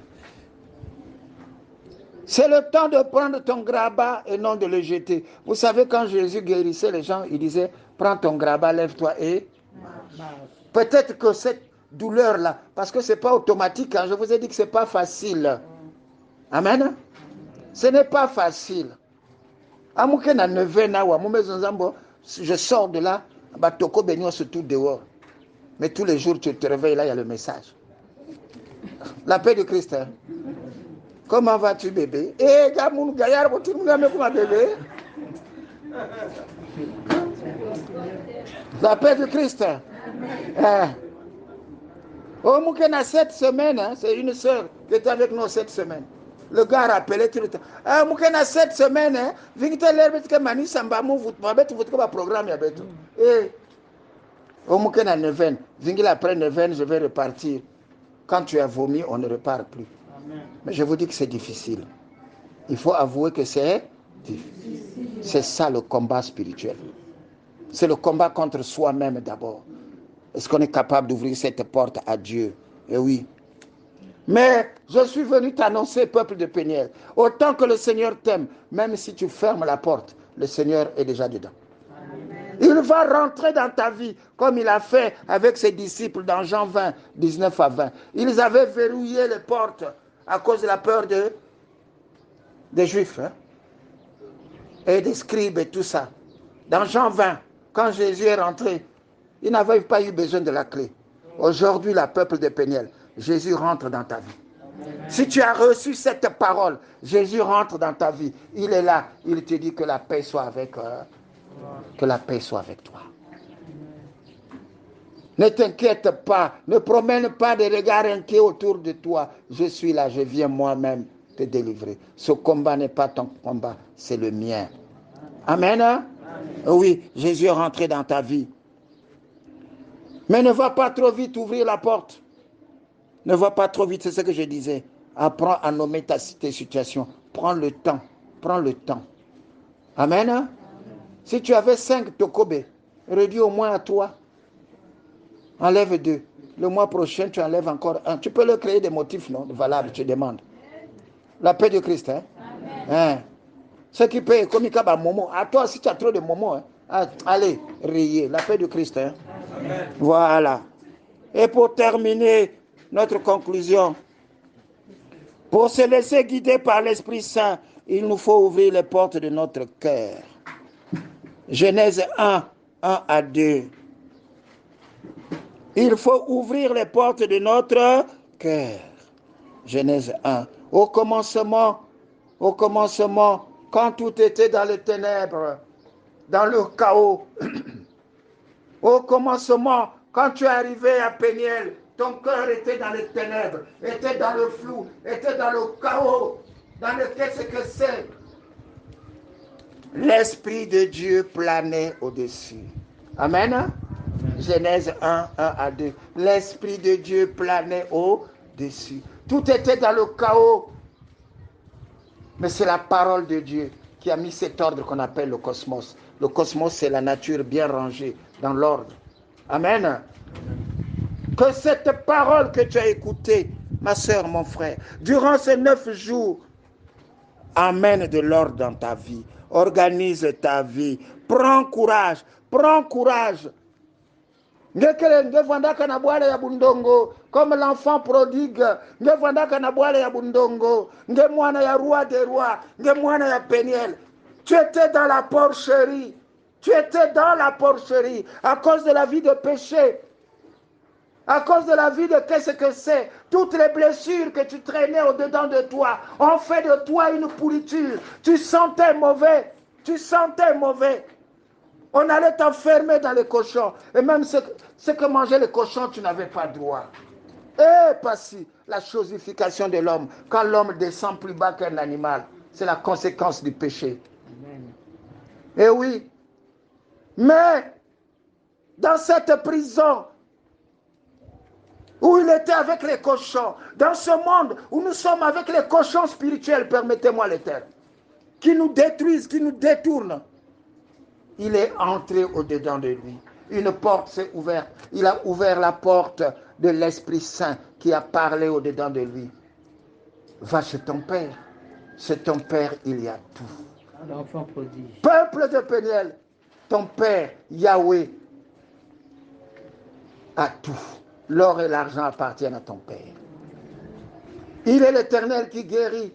C'est le temps de prendre ton grabat et non de le jeter. Vous savez, quand Jésus guérissait les gens, il disait, prends ton grabat, lève-toi et... Peut-être que cette douleur-là, parce que ce n'est pas automatique, hein, je vous ai dit que ce n'est pas facile. Amen. Ce n'est pas facile. Je sors de là, Batoko Benio se tout dehors. Mais tous les jours, tu te réveilles, là, il y a le message. La paix de Christ. Hein? Comment vas-tu, bébé? Eh, gaillard, tu me bébé. La paix de Christ. Oh, Moukena, cette semaine, hein, c'est une sœur qui était avec nous cette semaine. Le gars a rappelé tout le temps. Ah, Moukena, cette semaine, hein, Victor Lerbet, que Mani Samba, vous programme, eh, oh, Moukena, Neven, Vingil après Neven, je vais repartir. Quand tu as vomi, on ne repart plus. Amen. Mais je vous dis que c'est difficile. Il faut avouer que c'est difficile. C'est ça le combat spirituel. C'est le combat contre soi-même d'abord. Est-ce qu'on est capable d'ouvrir cette porte à Dieu? Eh oui. Mais je suis venu t'annoncer, peuple de Péniel, autant que le Seigneur t'aime, même si tu fermes la porte, le Seigneur est déjà dedans. Amen. Il va rentrer dans ta vie, comme il a fait avec ses disciples dans Jean 20, 19 à 20. Ils avaient verrouillé les portes à cause de la peur des Juifs, hein, et des scribes et tout ça. Dans Jean 20, quand Jésus est rentré, il n'avait pas eu besoin de la clé. Aujourd'hui, le peuple de Péniel, Jésus rentre dans ta vie. Si tu as reçu cette parole, Jésus rentre dans ta vie. Il est là. Il te dit que la paix soit avec toi. Ne t'inquiète pas. Ne promène pas des regards inquiets autour de toi. Je suis là. Je viens moi-même te délivrer. Ce combat n'est pas ton combat. C'est le mien. Amen. Amen. Oui, Jésus est rentré dans ta vie. Mais ne va pas trop vite ouvrir la porte. Ne va pas trop vite, c'est ce que je disais. Apprends à nommer tes situations. Prends le temps. Prends le temps. Amen. Si tu avais 5 tokobe, réduis au moins à 3. Enlève 2. Le mois prochain, tu enlèves encore 1. Tu peux leur créer des motifs non valables, tu demandes. La paix de Christ. Hein? Ce qui peut, comme il y a momo. À toi, si tu as trop de momo, allez, riez. La paix de Christ. Voilà. Et pour terminer notre conclusion, pour se laisser guider par l'Esprit Saint, il nous faut ouvrir les portes de notre cœur. Genèse 1, 1 à 2. Il faut ouvrir les portes de notre cœur. Genèse 1. Au commencement, quand tout était dans les ténèbres, dans le chaos, au commencement, quand tu es arrivé à Péniel, ton cœur était dans les ténèbres, était dans le flou, était dans le chaos, dans lequel c'est que c'est. L'Esprit de Dieu planait au-dessus. Amen. Genèse 1, 1 à 2. L'Esprit de Dieu planait au-dessus. Tout était dans le chaos. Mais c'est la parole de Dieu qui a mis cet ordre qu'on appelle le cosmos. Le cosmos, c'est la nature bien rangée dans l'ordre. Amen. Que cette parole que tu as écoutée, ma soeur, mon frère, durant ces 9 jours, amène de l'ordre dans ta vie. Organise ta vie. Prends courage. Prends courage. Comme l'enfant prodigue, tu étais dans la porcherie. Tu étais dans la porcherie à cause de la vie de péché. À cause de la vie de qu'est-ce que c'est. Toutes les blessures que tu traînais au-dedans de toi ont fait de toi une pourriture. Tu sentais mauvais. Tu sentais mauvais. On allait t'enfermer dans les cochons. Et même ce que mangeaient les cochons, tu n'avais pas droit. Et pas si, la chosification de l'homme. Quand l'homme descend plus bas qu'un animal, c'est la conséquence du péché. Amen. Et oui. Mais, dans cette prison, où il était avec les cochons, dans ce monde où nous sommes avec les cochons spirituels, permettez-moi les termes, qui nous détruisent, qui nous détournent, il est entré au-dedans de lui. Une porte s'est ouverte. Il a ouvert la porte de l'Esprit Saint qui a parlé au-dedans de lui. Va chez ton Père. Chez ton Père, il y a tout. L'enfant prodige. Peuple de Péniel, ton Père, Yahweh, a tout. L'or et l'argent appartiennent à ton Père. Il est l'Éternel qui guérit.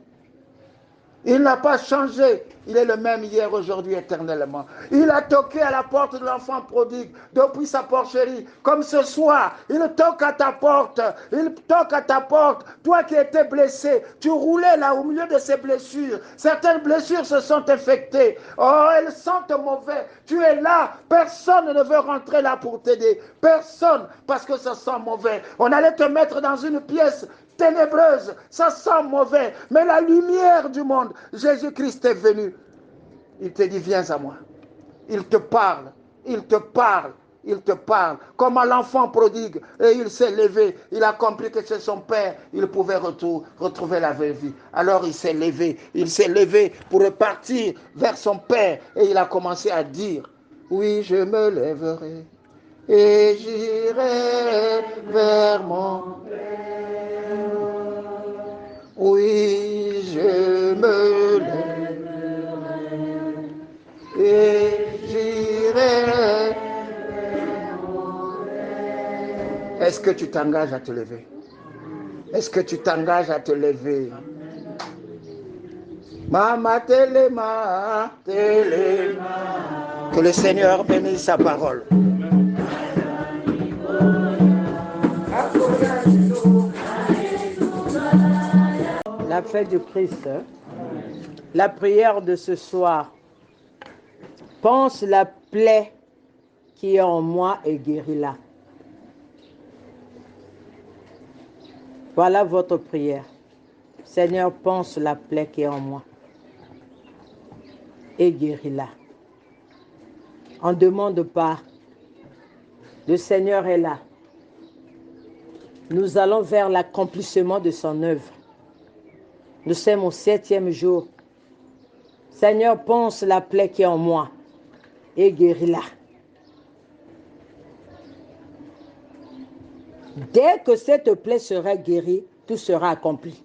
Il n'a pas changé. Il est le même hier, aujourd'hui, éternellement. Il a toqué à la porte de l'enfant prodigue depuis sa porcherie. Comme ce soir, il toque à ta porte. Il toque à ta porte. Toi qui étais blessé, tu roulais là au milieu de ces blessures. Certaines blessures se sont infectées. Oh, elles sentent mauvais. Tu es là. Personne ne veut rentrer là pour t'aider. Personne, parce que ça sent mauvais. On allait te mettre dans une pièce ténébreuse, ça sent mauvais, mais la lumière du monde, Jésus-Christ est venu. Il te dit, viens à moi. Il te parle, il te parle, il te parle. Comme à l'enfant prodigue, et il s'est levé, il a compris que c'est son père, il pouvait retrouver la vraie vie. Alors il s'est levé pour repartir vers son père, et il a commencé à dire, oui, je me lèverai, et j'irai vers mon père. Oui, je me lèverai et j'irai. Est-ce que tu t'engages à te lever? Est-ce que tu t'engages à te lever? Mama Téléma, Téléma. Que le Seigneur bénisse sa parole. La fête du Christ, la prière de ce soir. Pense la plaie qui est en moi et guéris-la. Voilà votre prière. Seigneur, pense la plaie qui est en moi et guéris-la. On ne demande pas. Le Seigneur est là. Nous allons vers l'accomplissement de son œuvre. Nous sommes au 7e jour Seigneur, pense la plaie qui est en moi et guéris-la. Dès que cette plaie sera guérie, tout sera accompli.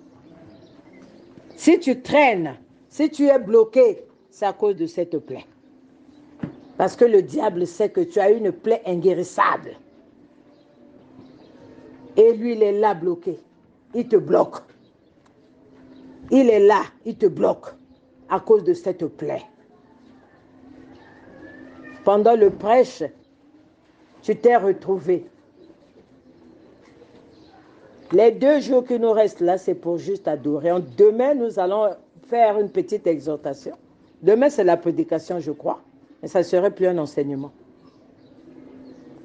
Si tu traînes, si tu es bloqué, c'est à cause de cette plaie. Parce que le diable sait que tu as une plaie inguérissable. Et lui, il est là bloqué. Il te bloque. Il est là, il te bloque à cause de cette plaie. Pendant le prêche, tu t'es retrouvé. Les 2 jours qui nous restent là, c'est pour juste adorer. Demain, nous allons faire une petite exhortation. Demain, c'est la prédication, je crois. Mais ça ne serait plus un enseignement.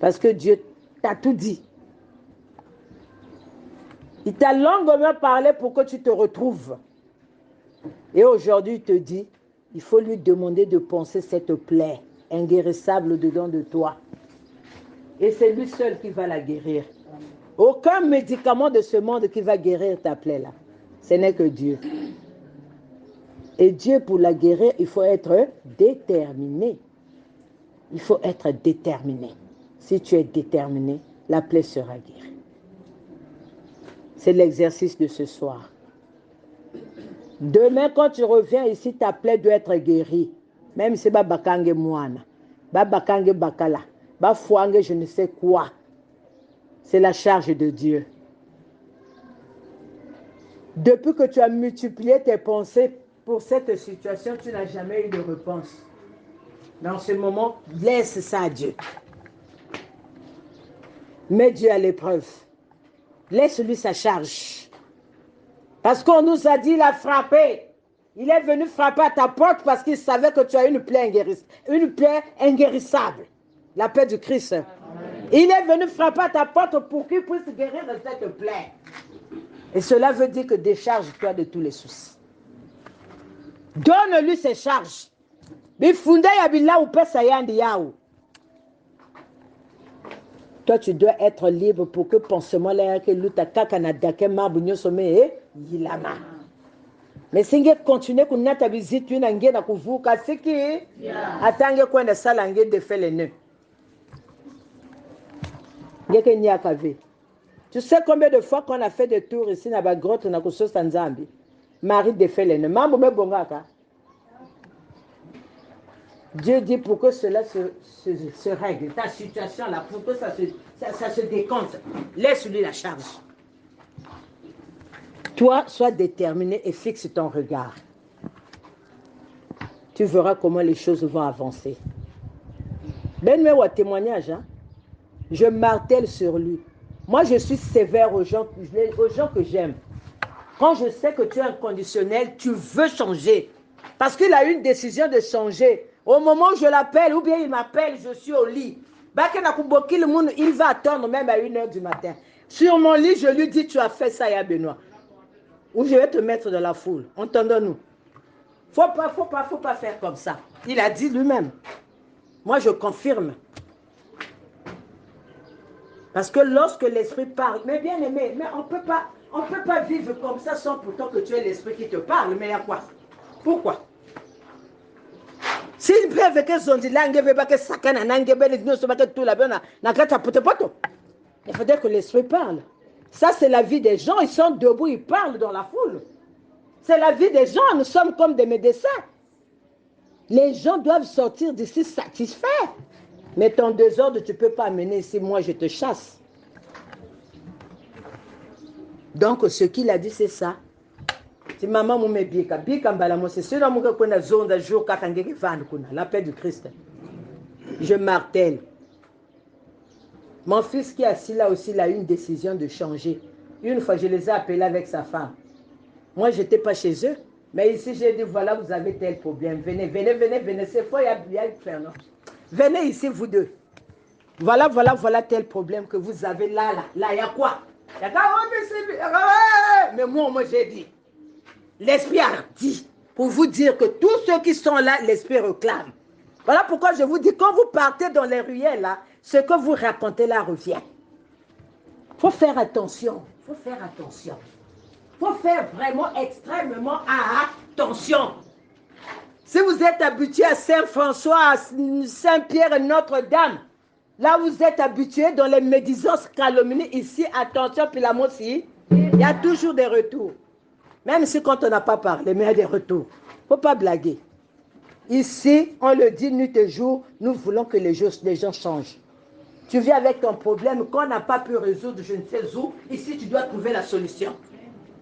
Parce que Dieu t'a tout dit. Il t'a longuement parlé pour que tu te retrouves. Et aujourd'hui, il te dit, il faut lui demander de penser cette plaie inguérissable dedans de toi. Et c'est lui seul qui va la guérir. Aucun médicament de ce monde qui va guérir ta plaie là. Ce n'est que Dieu. Et Dieu, pour la guérir, il faut être déterminé. Il faut être déterminé. Si tu es déterminé, la plaie sera guérie. C'est l'exercice de ce soir. Demain, quand tu reviens ici, ta plaie doit être guérie. Même si ba bakange moana, ba bakange bakala, ba fouange je ne sais quoi. C'est la charge de Dieu. Depuis que tu as multiplié tes pensées pour cette situation, tu n'as jamais eu de réponse. Dans ce moment, laisse ça à Dieu. Mets Dieu à l'épreuve. Laisse-lui sa charge. Parce qu'on nous a dit, il a frappé. Il est venu frapper à ta porte parce qu'il savait que tu as une plaie inguérissable. La paix du Christ. Amen. Il est venu frapper à ta porte pour qu'il puisse guérir de cette plaie. Et cela veut dire que décharge-toi de tous les soucis. Donne-lui ses charges. Toi, tu dois être libre pour que pensement là que luta kakanada que mabunyo somme yilama. Mais si tu continues à nata visite une angé na kuvuka siki atange kwenda sala angé de faire les nœuds. Ngeke nyakave. Tu sais combien de fois qu'on a fait des tours ici na ba grotte na kusosa Nzambi. Marie de fait les nœuds. Mambo me bongaka. Dieu dit pour que cela se règle, ta situation là, pour que ça se décompte, laisse-lui la charge. Toi, sois déterminé et fixe ton regard. Tu verras comment les choses vont avancer. Ben mais au témoignage, hein? Je martèle sur lui. Moi, je suis sévère aux gens que j'aime. Quand je sais que tu es inconditionnel, tu veux changer. Parce qu'il a eu une décision de changer. Au moment où je l'appelle, ou bien il m'appelle, je suis au lit. Il va attendre même à 1h du matin. Sur mon lit, je lui dis, tu as fait ça, ya Benoît. Ou je vais te mettre dans la foule. Entendons-nous. Faut pas faire comme ça. Il a dit lui-même. Moi, je confirme. Parce que lorsque l'esprit parle, mais bien aimé, mais on peut pas vivre comme ça sans pourtant que tu aies l'esprit qui te parle. Mais il y a quoi? Pourquoi? S'il peut avec son dit langue, il faudrait que l'esprit parle. Ça, c'est la vie des gens. Ils sont debout, ils parlent dans la foule. C'est la vie des gens. Nous sommes comme des médecins. Les gens doivent sortir d'ici satisfaits. Mais ton désordre, tu ne peux pas amener ici. Moi, je te chasse. Donc, ce qu'il a dit, c'est ça. Si maman m'a dit que c'est la paix du Christ. Je martèle. Mon fils qui est assis là aussi, il a eu une décision de changer. Une fois, je les ai appelés avec sa femme. Moi, je n'étais pas chez eux. Mais ici, j'ai dit, voilà, vous avez tel problème. Venez. Cette fois, il y a une faire, non? Venez ici, vous deux. Voilà tel problème que vous avez là, il y a quoi? Il y a quoi? Mais moi, j'ai dit. L'esprit a dit, pour vous dire que tous ceux qui sont là, l'esprit réclame. Voilà pourquoi je vous dis, quand vous partez dans les ruelles, là, ce que vous racontez là revient. Il faut faire attention. Il faut faire vraiment extrêmement attention. Si vous êtes habitué à Saint-François, à Saint-Pierre et Notre-Dame, là vous êtes habitué dans les médisances calomnies, ici, attention, puis la aussi, il y a toujours des retours. Même si quand on n'a pas parlé, mais il y a des retours. Il ne faut pas blaguer. Ici, on le dit nuit et jour, nous voulons que les gens changent. Tu viens avec ton problème qu'on n'a pas pu résoudre, je ne sais où. Ici, tu dois trouver la solution.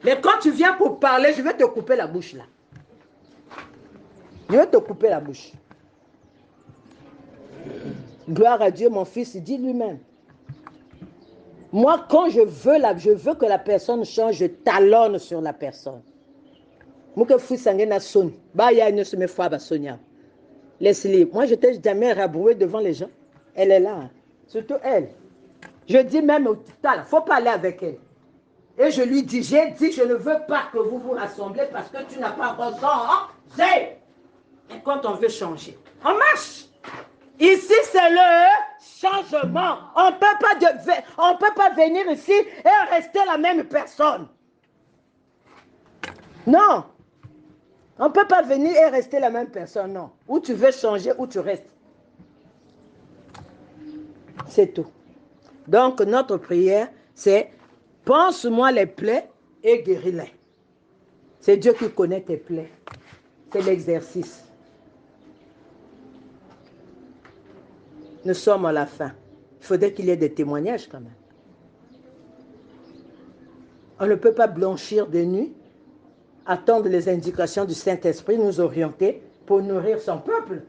Mais quand tu viens pour parler, je vais te couper la bouche là. Je vais te couper la bouche. Gloire à Dieu, mon fils, il dit lui-même. Moi, quand je veux que la personne change, je talonne sur la personne. Laisse-les. Moi, je t'ai jamais rabroué devant les gens. Elle est là. Hein. Surtout elle. Je dis même au total, il ne faut pas aller avec elle. Et je lui dis, j'ai dit, je ne veux pas que vous vous rassemblez parce que tu n'as pas raison. Et quand on veut changer, on marche. Ici, c'est le changement. On ne peut pas venir ici et rester la même personne. Non. On ne peut pas venir et rester la même personne, non. Ou tu veux changer, ou tu restes. C'est tout. Donc, notre prière, c'est pense-moi les plaies et guéris-les. C'est Dieu qui connaît tes plaies. C'est l'exercice. Nous sommes à la fin. Il faudrait qu'il y ait des témoignages quand même. On ne peut pas blanchir de nuit, attendre les indications du Saint-Esprit, nous orienter pour nourrir son peuple.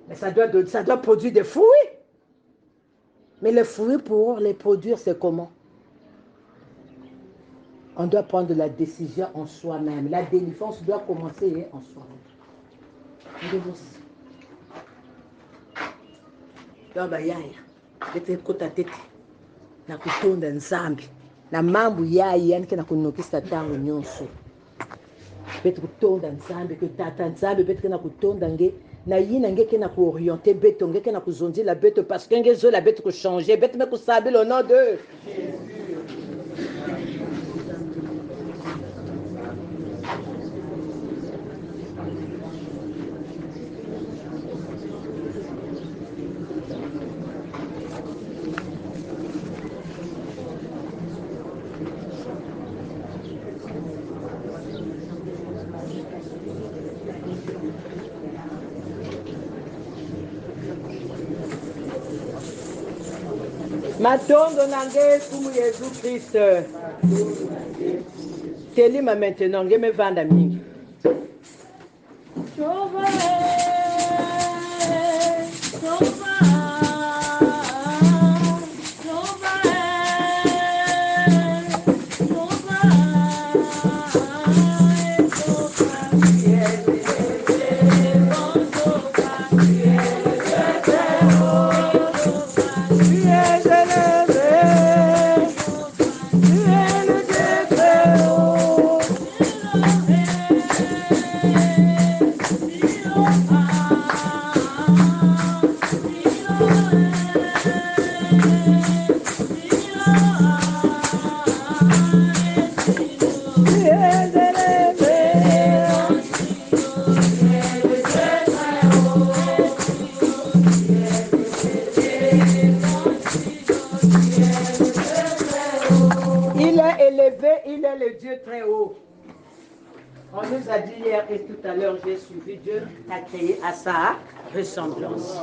Mais ça doit produire des fruits. Mais les fruits, pour les produire, c'est comment? On doit prendre la décision en soi-même. La délivrance doit commencer en soi-même. Baba yaya bete kota tete na kutonda nzambi na mambo yaya yani na kunokisa tango nyonso bete kutonda nzambi ke tata nzambi bete na kutonda nge na yina nge ke na kuorienter bete nge ke na kuzondi la bete parce que nge zo la bete ko changer bete me ko saber le nom de Jésus. Matondo nange kumu Jésus Christ. Telima maintenant, nge me vanda mingi. Il est le Dieu très haut. On nous a dit hier et tout à l'heure, j'ai suivi, Dieu t'a créé à sa ressemblance.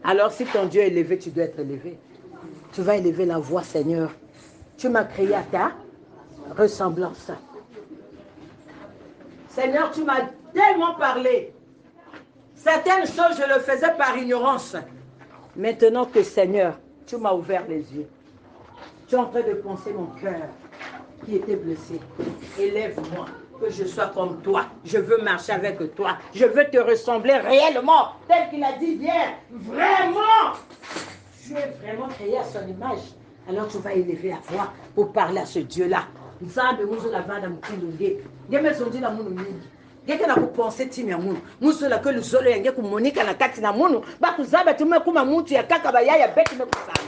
Alors si ton Dieu est élevé, tu dois être élevé. Tu vas élever la voix, Seigneur. Tu m'as créé à ta ressemblance. Seigneur, tu m'as tellement parlé. Certaines choses, je le faisais par ignorance. Maintenant que, Seigneur, tu m'as ouvert les yeux. Tu es en train de penser mon cœur qui était blessé. Élève-moi, que je sois comme toi. Je veux marcher avec toi. Je veux te ressembler réellement, tel qu'il a dit hier. Vraiment, tu es vraiment créé à son image. Alors tu vas élever la voix pour parler à ce Dieu-là. Nzambe muzo la vanda mkulunge. Ngeme zondi la munu mingi. Ngeke na kupenser timi ya munu. Muso la ke luzolo yange kumonika na kati na munu. Ba kuzaba tume kuma mutu ya kaka bayaya beti me kusambela.